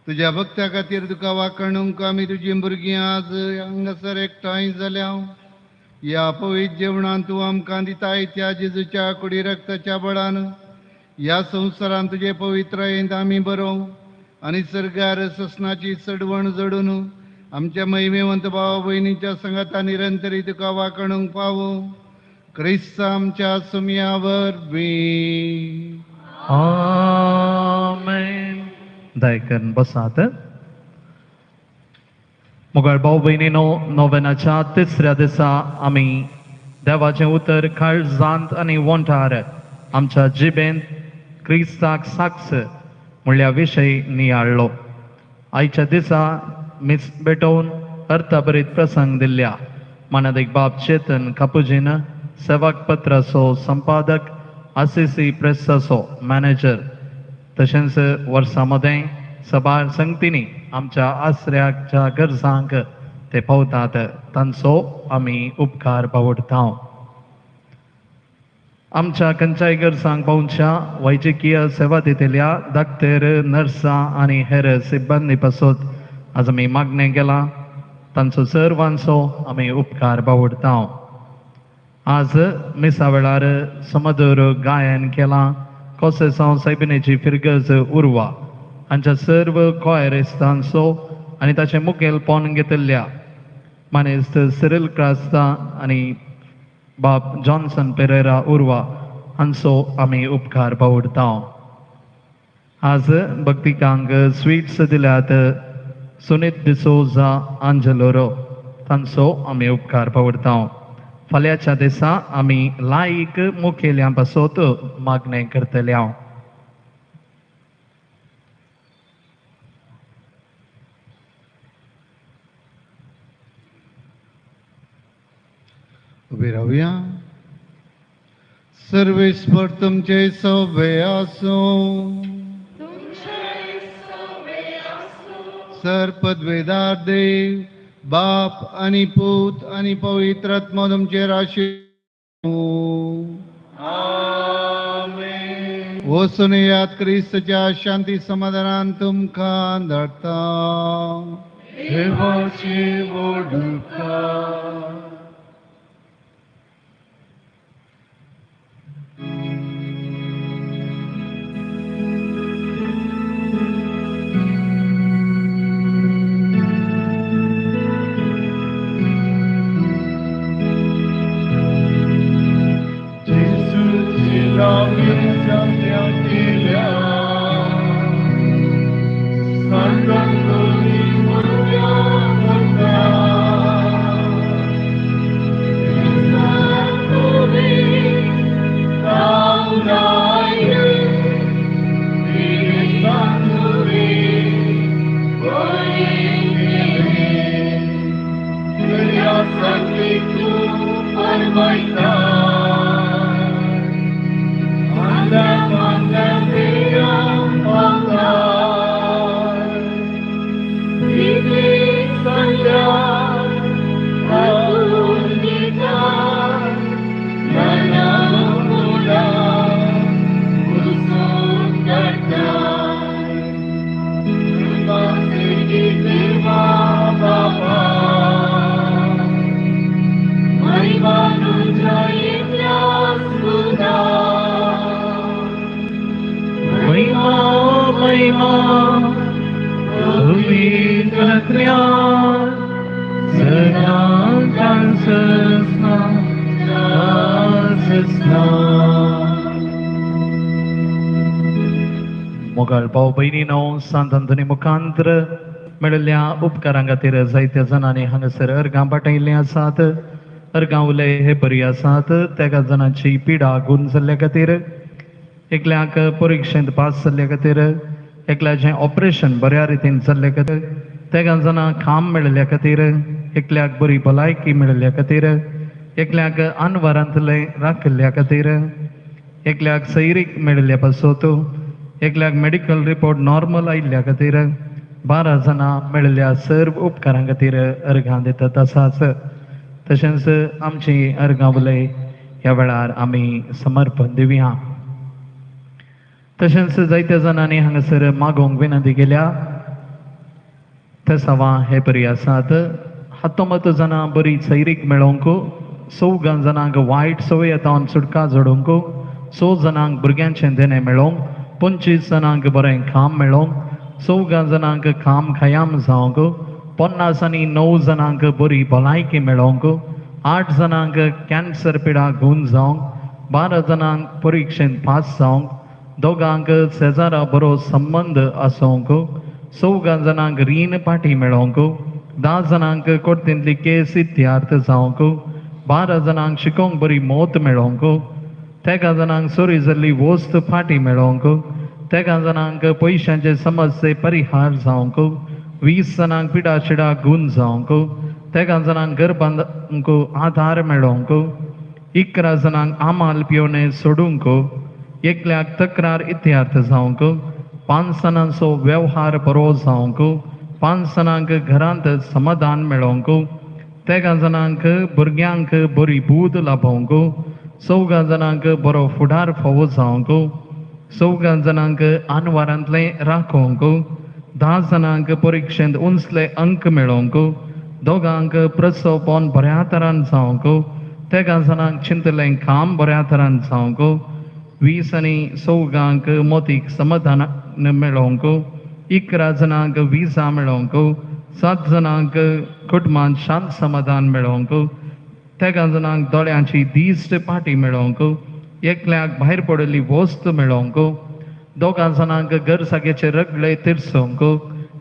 तुझ्या भक्त्या खातीर तुका वाकणूंक आमी तुजी भुरगीं आज हांगासर एकठांय जाल्या या पवित्र जेवणान तूं आमकां दिताय त्या जेजूच्या कुडी रक्ताच्या बळान या संवसारान तुजे पवित्रयेंत आमी बरो आनी सर्गार ससनाची चडवण जडून आमच्या महिमेवंत भावा भयणीच्या संगता निरंतरी तुका वाकणूंक पावो क्रिस्त आमच्या सुमयावर बी आमेन. दयकन बसात. मोगाळ भाऊ भयणीनो, नोवेनाच्या तिसऱ्या दिसा आमी देवाचें उतर काळजांत आनी वंठार आमच्या जिबेंत क्रिस्ताक साक्ष म्हणल्या विशयी नियाळ्ळो. आयच्या दिसा मिस भेटोवन अर्थभरीत प्रसंग दिल्ल्या मानदिक बाब चेतन कापुजीन सेवक पत्राचो संपादक आसिसी प्रेसाचो मॅनेजर तशेंच वर्सां मदें सभा संगतींनी आमच्या आसऱ्याच्या गरजांक ते पावतात तांचो आमी उपकार बावडटा. आमच्या खंयच्याय गरजांक पावच्या वैजकीय सेवा दितल्या डाक्टर नर्सां आनी हेर सिब्बंदी पासत आज आमी मागणें केलां तांचो सर्वांचो आमी उपकार बावडटा. आज मिसा वेळार समदर गायन केलां कोसेसांव सायबिनेची फिरगज उर्वा हांच्या सर्व कॉयरिस्तांचो आनी ताचे मुखेलपण घेतिल्ल्या मानेस्त सिरिल क्रास्ता आनी बाब जॉन्सन पेरेरा उर्वा हांचो आमी उपकार बावडटा. आज भक्तिकांक स्वीट्स दिल्यात सुनीत डिसोजा आंजलोरो तांचो आमी उपकार पवरता. फाल्यांच्या दिसा आमी लायक मुखेल्या पासत मागणें करतल्या. उबे रावया. सर्वेश्वर तुमचे सवे आसो. सर्पद्वेदार देव बाप आणि पूत आणि पवित्र आत्मा तुमचेर वचून यात क्रिस्तच्या शांती समाधानान तुमकां धाडटा. देवाची वडुका मोगाळ भाव भयणीनो सांत अंतोनी मुखांतर मेळिल्ल्या उपकारां खातीर जायत्या जाणांनी हांगासर अर्गां पाठयल्लीं आसात. अर्गां उलय हे बरी आसात. त्या जाणांची पिडा गूण जाल्ल्या खातीर, एकल्याक परिक्षेंत पास जाल्ल्या खातीर, एकल्याचें ऑपरेशन बऱ्या रितीन जाल्ल्या खातीर, त्या जाणांक काम मेळिल्ल्या खातीर, एकल्याक बरी भलायकी मेळिल्ल्या खातीर, एकल्याक अनवरांतले राखिल्ल्या खातीर, एकल्याक सैरीक मेळिल्ल्या पासत, एकल्याक मेडिकल रिपोर्ट नॉर्मल आयिल्ल्या खातीर, 12 जाणां मेळिल्ल्या सर्व उपकारां खातीर अर्गां दितात आसात. तशेंच आमची अर्गां उलय ह्या वेळार आमी समर्पण दिवया. तशेंच जायत्या जाणांनी हांगासर मागोवंक विनंती केल्या. ते सवां हे बरी आसात. 19 जाणां बरी सैरीक मेळोवंक, 14 जाणांक वायट सवयेतावन सुटका जोडूंक, 6 जाणांक भुरग्यांचें देणें मेळोवंक, 25 जाणांक बरें काम मेळोवंक, 14 जाणांक काम खयाम जावंक, 50 आनी 9 जाणांक बरी भलायकी मेळोवंक, 8 जाणांक कॅन्सर पिडा गूण जावंक, 12 जाणांक परिक्षेंत पास जावंक, 2 शेजारा बरो संबंध आसोवंक, 14 जाणांक रीण पाटी मेळोवंक, 10 जाणांक कोर्टींतली केस इत्यार्थ जावंक, 12 जाणांक शिकोवंक बरी मोत मेळोवंक, 13 जाणांक चोरी जाल्ली वस्त फाटी मेळोवंक, 13 जाणांक पयशांचे समस्ये परिहार जावंक, 20 जाणांक पिडा शिडा गूण जावंक, 13 जाणांक घर बांदूंक आधार मेळोवंक, 11 जाणांक आमाल पिवणे सोडूंक, एकल्याक तक्रार इत्यार्थ जावंक, 5 जाणांचो वेव्हार बरो जावंक, 5 जाणांक घरांत समाधान मेळोवंक, 13 जाणांक भुरग्यांक बरी बूद लाभोवंक, 14 जाणांक बरो फुडार फोव जावंक, 14 जाणांक अनवारांतले राखोवंक, 10 जाणांक परिक्षेंत उंचले अंक मेळोवंक, 2 प्रसव पोवन बऱ्या तरान जावंक, 13 जाणांक चिंतलें काम बऱ्या तरान जावंक, 20 आनी 14 मोतीक समाधान मेळोवंक, 11 जाणांक विजा मेळोवंक, 7 जाणांक कुटुंबांत शांत समाधान मेळोवंक, 13 जाणांक दोळ्यांची दिश्ट पाटी मेळोवंक, एकल्याक भायर पडिल्ली वस्त मेळोवंक, दोगां जाणांक गरसागेचे रगडे तिरसोंक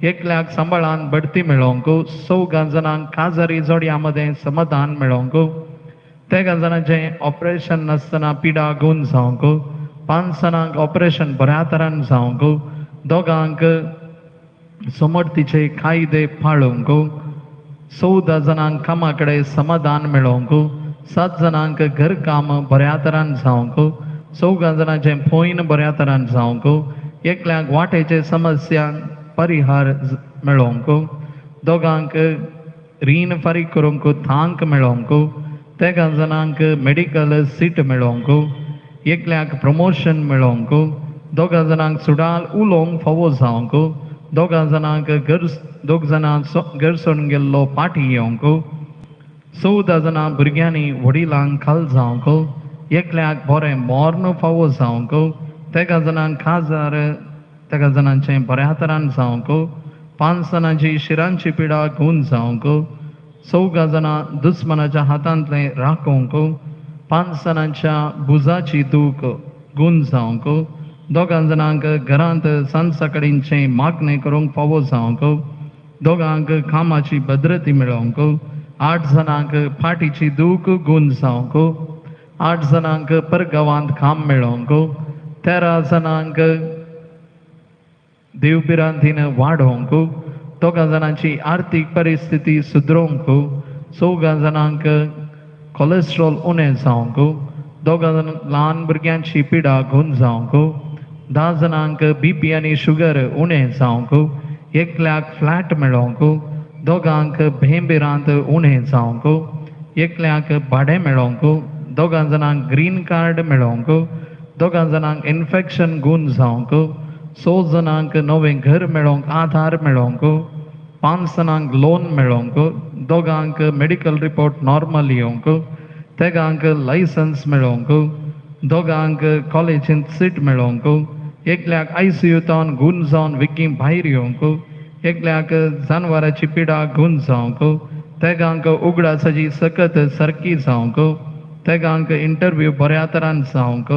एकल्याक सांबाळान बढती मेळोंक चौगां जाणांक काजारी जोडयां मदें समाधान मेळोंक तेगां जाणांचें ऑपरेशन नासतना पिडा गूण जावंक 5 जाणांक ऑपरेशन बऱ्या तरान जावंक दोगांक समर्थीचे कायदे पाळोवंक 14 जाणांक कामा कडेन समाधान मेळोवंक 7 जाणांक घरकाम बऱ्या तरान जावंक 14 जाणांचें पयन बऱ्या तरान जावंक एकल्याक वाटेचे समस्यांक परिहार मेळोवंक दोगांक रीण फारीक करूंक थांक मेळोवंक तेगां जाणांक मेडिकल सीट मेळोवंक एकल्याक प्रमोशन मेळोवंक दोगां जाणांक सुडाल उलोवंक फावो जावंक दोगां जाणांक दोग जाणां घर सोडून गेल्लो पाटी येवंक 14 जाणां भुरग्यांनी वडिलांक खाल जावंक एकल्याक बरें मोर्न फावो जावंक तेगां जाणांक काजार तेगां जाणांचें बऱ्या तरान जावंक 5 जाणांची शिरांची पिडा गूण जावंक 14 जाणां दुस्मनाच्या हातांतलें राखोवंक 5 जाणांच्या बुजाची दूख गूण जावंक दोगां जाणांक घरांत सांजसाकळींचें मागणें करूंक फावो जावंक दोगांक कामाची भद्रती मेळोवंक 8 जाणांक फाटीची दूख गूण जावंक 8 जाणांक परगांवांत काम मेळोवंक 13 जाणांक देवबिरांतीन वाडोवंक दोगां जाणांची आर्थीक परिस्थिती सुदरोवंक 14 जाणांक कोलेस्ट्रॉल उणें जावंक दोगां ल्हान भुरग्यांची पिडा गूण जावंक 10 जाणांक BP आनी शुगर उणें जावंक एकल्याक फ्लॅट मेळोवंक दोगांक भेंबिरांत उणें जावंक एकल्याक भाडें मेळोवंक दोगां जाणांक ग्रीन कार्ड मेळोवंक दोगां जाणांक इन्फेक्शन गूण जावंक 100 जाणांक नवें घर मेळोवंक आधार मेळोवंक 5 जाणांक लोन मेळोवंक दोगांक मेडिकल रिपोर्ट नॉर्मल येवंक तेगांक लायसन्स मेळोवंक दोगांक कॉलेजींत सीट मेळोवंक एकल्याक ICUतान गूण जावन विकी भायर येवंक एकल्याक जानवराची पिडा गूण जावंक तेगांक उगडासाची सकत सारकी जावंक तेगांक इंटरव्यू बऱ्या तरान जावंक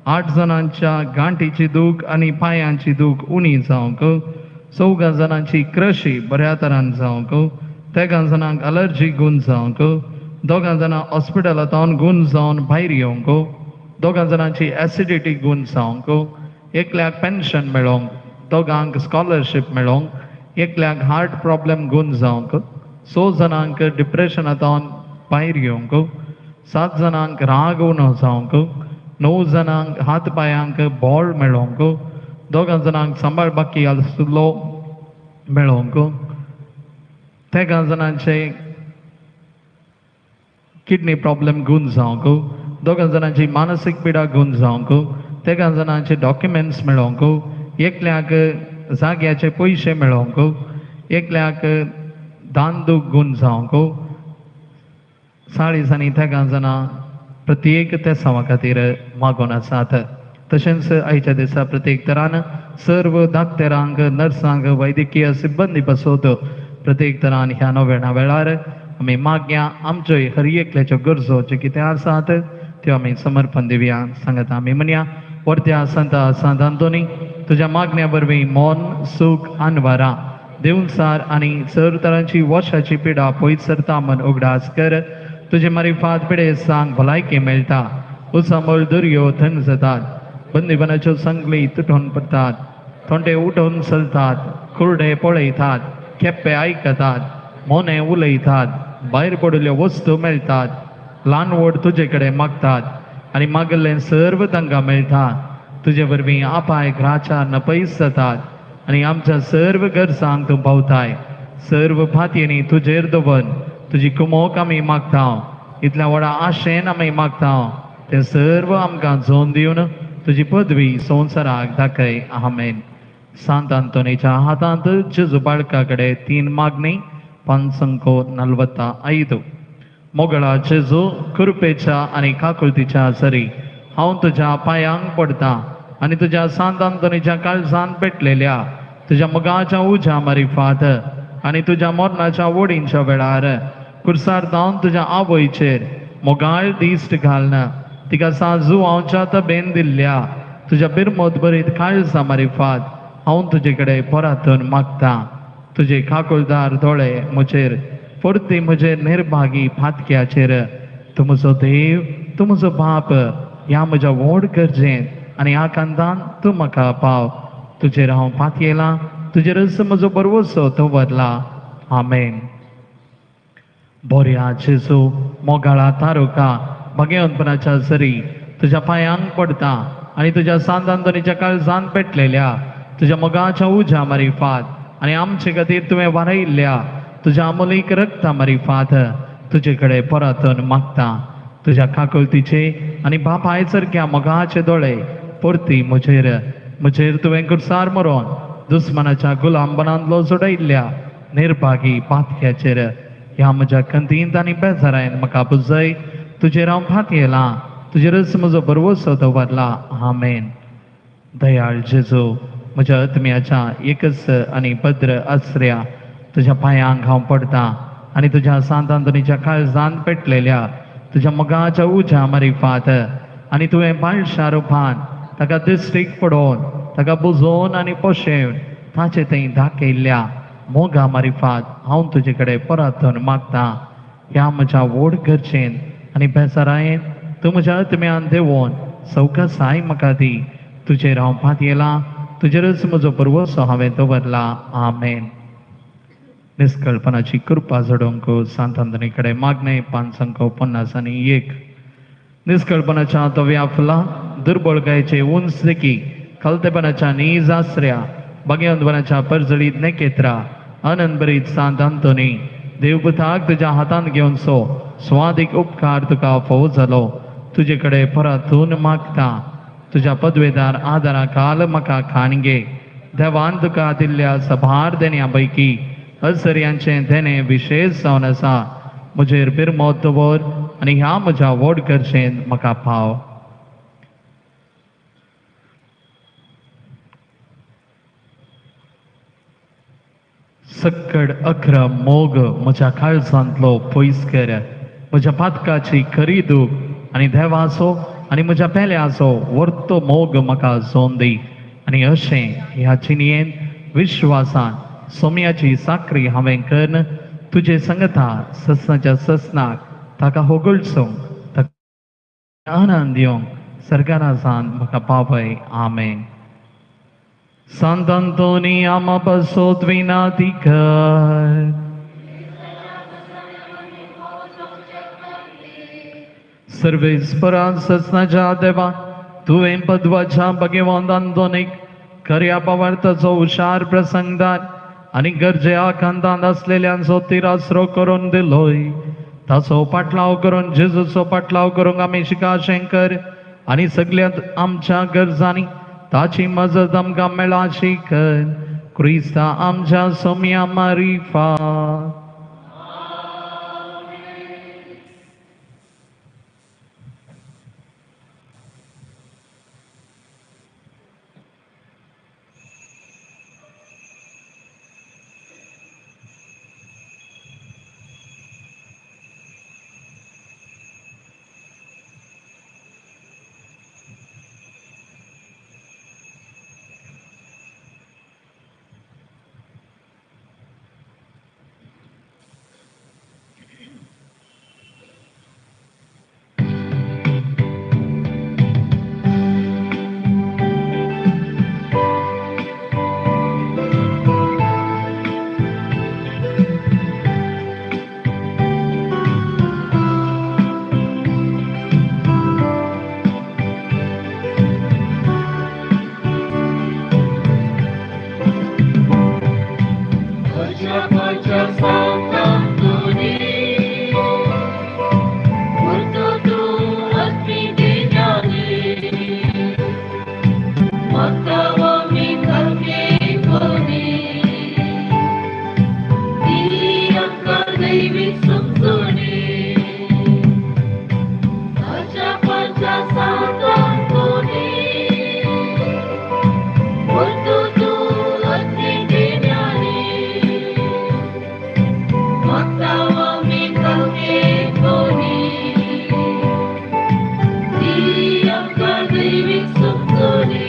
8 जाणांच्या गांठीची दूख आनी पांयांची दूख उणी जावंक 14 जाणांची क्रशी बऱ्या तरान जावंक तेगां जाणांक अलर्जी गूण जावंक दोगां जाणां हॉस्पिटलांतून गूण जावन भायर येवंक दोगां जाणांची एसिडिटी गूण जावंक एकल्याक पेन्शन मेळोवंक दोगांक स्कॉलरशीप मेळोवंक एकल्याक हार्ट प्रॉब्लेम गूण जावंक 100 जाणांक डिप्रेशनांतून भायर येवंक 7 जाणांक राग उणो जावंक 9 जाणांक हात पांयांक बोळ मेळोवंक दोगां जाणांक सांबाळपाकी आसलो मेळोवंक तेगां जाणांचे किडनी प्रॉब्लेम गूण जावंक दोगां जाणांची मानसीक पिडा गूण जावंक तेगां जाणांचे डॉक्युमेंट्स मेळोवंक एकल्याक जाग्याचे पयशे मेळोवंक एकल्याक दानदूक गूण जावंक 40 तेगां जाणां प्रत्येक त्या सवा खातीर मागोन आसात तशेंच आयच्या दिसा प्रत्येक तरान सर्व धाकटेरांक नर्सांक वैद्यकीय सिब्बंदी पासत प्रत्येक तरान ह्या नव्या वेळार आमी मागया आमच्यो हर एकल्याच्यो गरजो ज्यो कितें आसात त्यो आमी समर्पण दिवया सांगता आमी म्हणया परत्या संता सांत आंतोनी तुज्या मागण्या वरवीं मोन सूख आनवारा देंवचार आनी सर तरांची वर्षाची पिडा पयस सरता मन उगडास कर तुजे मारिफात पिडे सांग भलायकी मेळटा उसामोळ दर्यो थंड जातात बंदिबनाच्यो संगली तुटून पडटात थोंडे उठून चलतात कुर्डे पळयतात केप्पे आयकतात मोने उलयतात भायर पडिल्ल्यो वस्तू मेळटात ल्हान व्हड तुजे कडेन मागतात आनी मागिल्लें सर्व तांकां मेळटा तुजे वरवीं आपाय ग्राचार नपयस जातात आनी आमच्या सर्व गरजांक तूं पावताय सर्व फातयेनी तुजेर दवर तुजी कुमोक आमी मागता इतल्या व्हडा आशेन आमी मागता ते सर्व आमकां जोन दिवन तुजी पदवी संवसाराक दाखय आमेन सांत आंतोनीच्या हातांत जेजू बाळका कडेन 3 मागणी 5:45 मोगळा जेजू कृपेच्या आनी काकुळतीच्या सरी हांव तुज्या पांयांक पडटा आनी तुज्या सांत आंतोनीच्या काळजांत पेटलेल्या तुज्या मोगाच्या उज्या मारिफात आनी तुज्या मरणाच्या वडींच्या वेळार कुर्सार जावन तुज्या आवयचेर मोगाळ दिश्ट घालना तिका साजू हांवच्या तबेन दिल्ल्या तुझ्या बिरमोद बरीत काळजा मारिफात हांव तुजे कडेन पोरातून मागता. तुझे खाकुलदार दोळे म्हजेर परती म्हजेर निर्भागी फातक्याचेर. तूं म्हजो देव, तूं म्हजो बाप ह्या म्हज्या व्हड गरजेन आनी आकांतान तूं म्हाका पाव. तुजेर हांव पातयेलां, तुजेरच म्हजो बरवसो दवरला. आमेन. बोऱ्या जेजू मोगाळा तारुका भगेवंतपणाच्या सरी तुझ्या पांयांक पडता आनी तुझ्या सांतांतोनीच्या काळजान पेटलेल्या तुझ्या मोगाच्या उज्या मारिफात आनी आमचे खातीर तुवें वारयल्ल्या तुझ्या अमोलीक रक्ता मारिफात तुजे कडेन परतून मागता. तुझ्या काकुलतीचे आनी बापाय सारक्या मोगाचे दोळे परती म्हजेर तुवें कुडसार मरोन दुस्मानाच्या गुलामपणांतलो जोडयल्ल्या निर्भागी पातक्याचेर ह्या म्हज्या खंतींत आनी बेजारायन म्हाका बुजय. तुजेर हांव फातयेलां, तुजेरच म्हजो बरवसो दवरला. आमेन. दयाळ जेजू म्हज्या आत्म्याच्या एकच आनी भद्र आश्रया तुझ्या पांयांक हांव पडटा आनी तुझ्या सांतांतोनीच्या काळजान पेटलेल्या तुझ्या मोगाच्या उज्या मारिफात आनी तुवें बाळशा रुपान ताका दिश्टीक पडोवन ताका बुजोवन आनी पोशेवन ताचे थंय दाखयल्ल्या मोगा मारिफात हांव तुजे कडेन परतून मागता. ह्या म्हज्या व्हड गरजेन आनी बेजारायेन तूं म्हज्या आत्म्यान देंवोन सवकासाय म्हाका दी. तुजेर हांव फातयेलां, तुजेरच म्हजो बरवसो हांवें दवरला. आमेन. निश्कळपणाची कृपा जोडोंक सांतांतोनी कडेन मागणे 551. निश्कळपणाच्या तव्या फुला दुर्बळकायेचे उंच देखी कलतेपणाच्या नीज आश्रया भगवंतपणाच्या परजळीत नेकेत्रा आनंदभरीत सांतांतोनी देवपुताक तुज्या हातान घेवन स्वादीक उपकार तुका फोव जालो. तुजे कडेन परतून मागता. तुज्या पदवेदार आदारा काल म्हाका खाणगे देवान तुका दिल्ल्या सभार देण्या पैकी अजर्यांचे देणे विशेष जावन आसा. म्हजेर बिरमोद दवर आनी ह्या म्हज्या व्हड गरजेन म्हाका पाव. सक्कड अक्रम मोग म्हज्या काळजांतलो पयस कर. म्हज्या पातकाची खरी दूख आनी देवाचो आनी म्हज्या पेल्याचो वर्तो मोग म्हाका जोन दी. आनी अशें ह्या जिणयेन विश्वासान सोम्याची साखरी हांवें करन तुजे संगता ससनाच्या ससनाक ताका होगळचोंक ताका आनंद दिवंक सर्गारासान म्हाका पावय. आमेन. Sant'Antoni ama passot vinatikar. सर्वेस्परान ससनाच्या देवा तुवें पदवाच्या भगवंत अंतोनीक खऱ्या पवार्थाचो हुशार प्रसंगदार आनी गरजे आकांतांत असलेल्यांचो तिरासरो करून दिलोय. ताचो पाटलाव करून जेजूचो पाटलाव करूंक आमी शिकाशें कर आनी सगळ्या आमच्या गरजांनी ताची मजत आमकां मेळाशी कर. क्रिस्ता आमच्या सोम्या मारिफात. दैविक सुख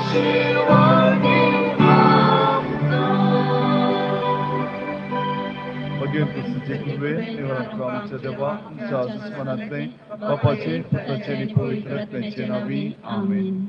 आशीर्वाद देव आमचा. बघेन पुस्तचे पूर्वे देवाला आमच्या देवा तुमच्या आजस्मरणातले बापाचे पुत्राचे आणि पवित्र आत्म्याचे नावी आमेन.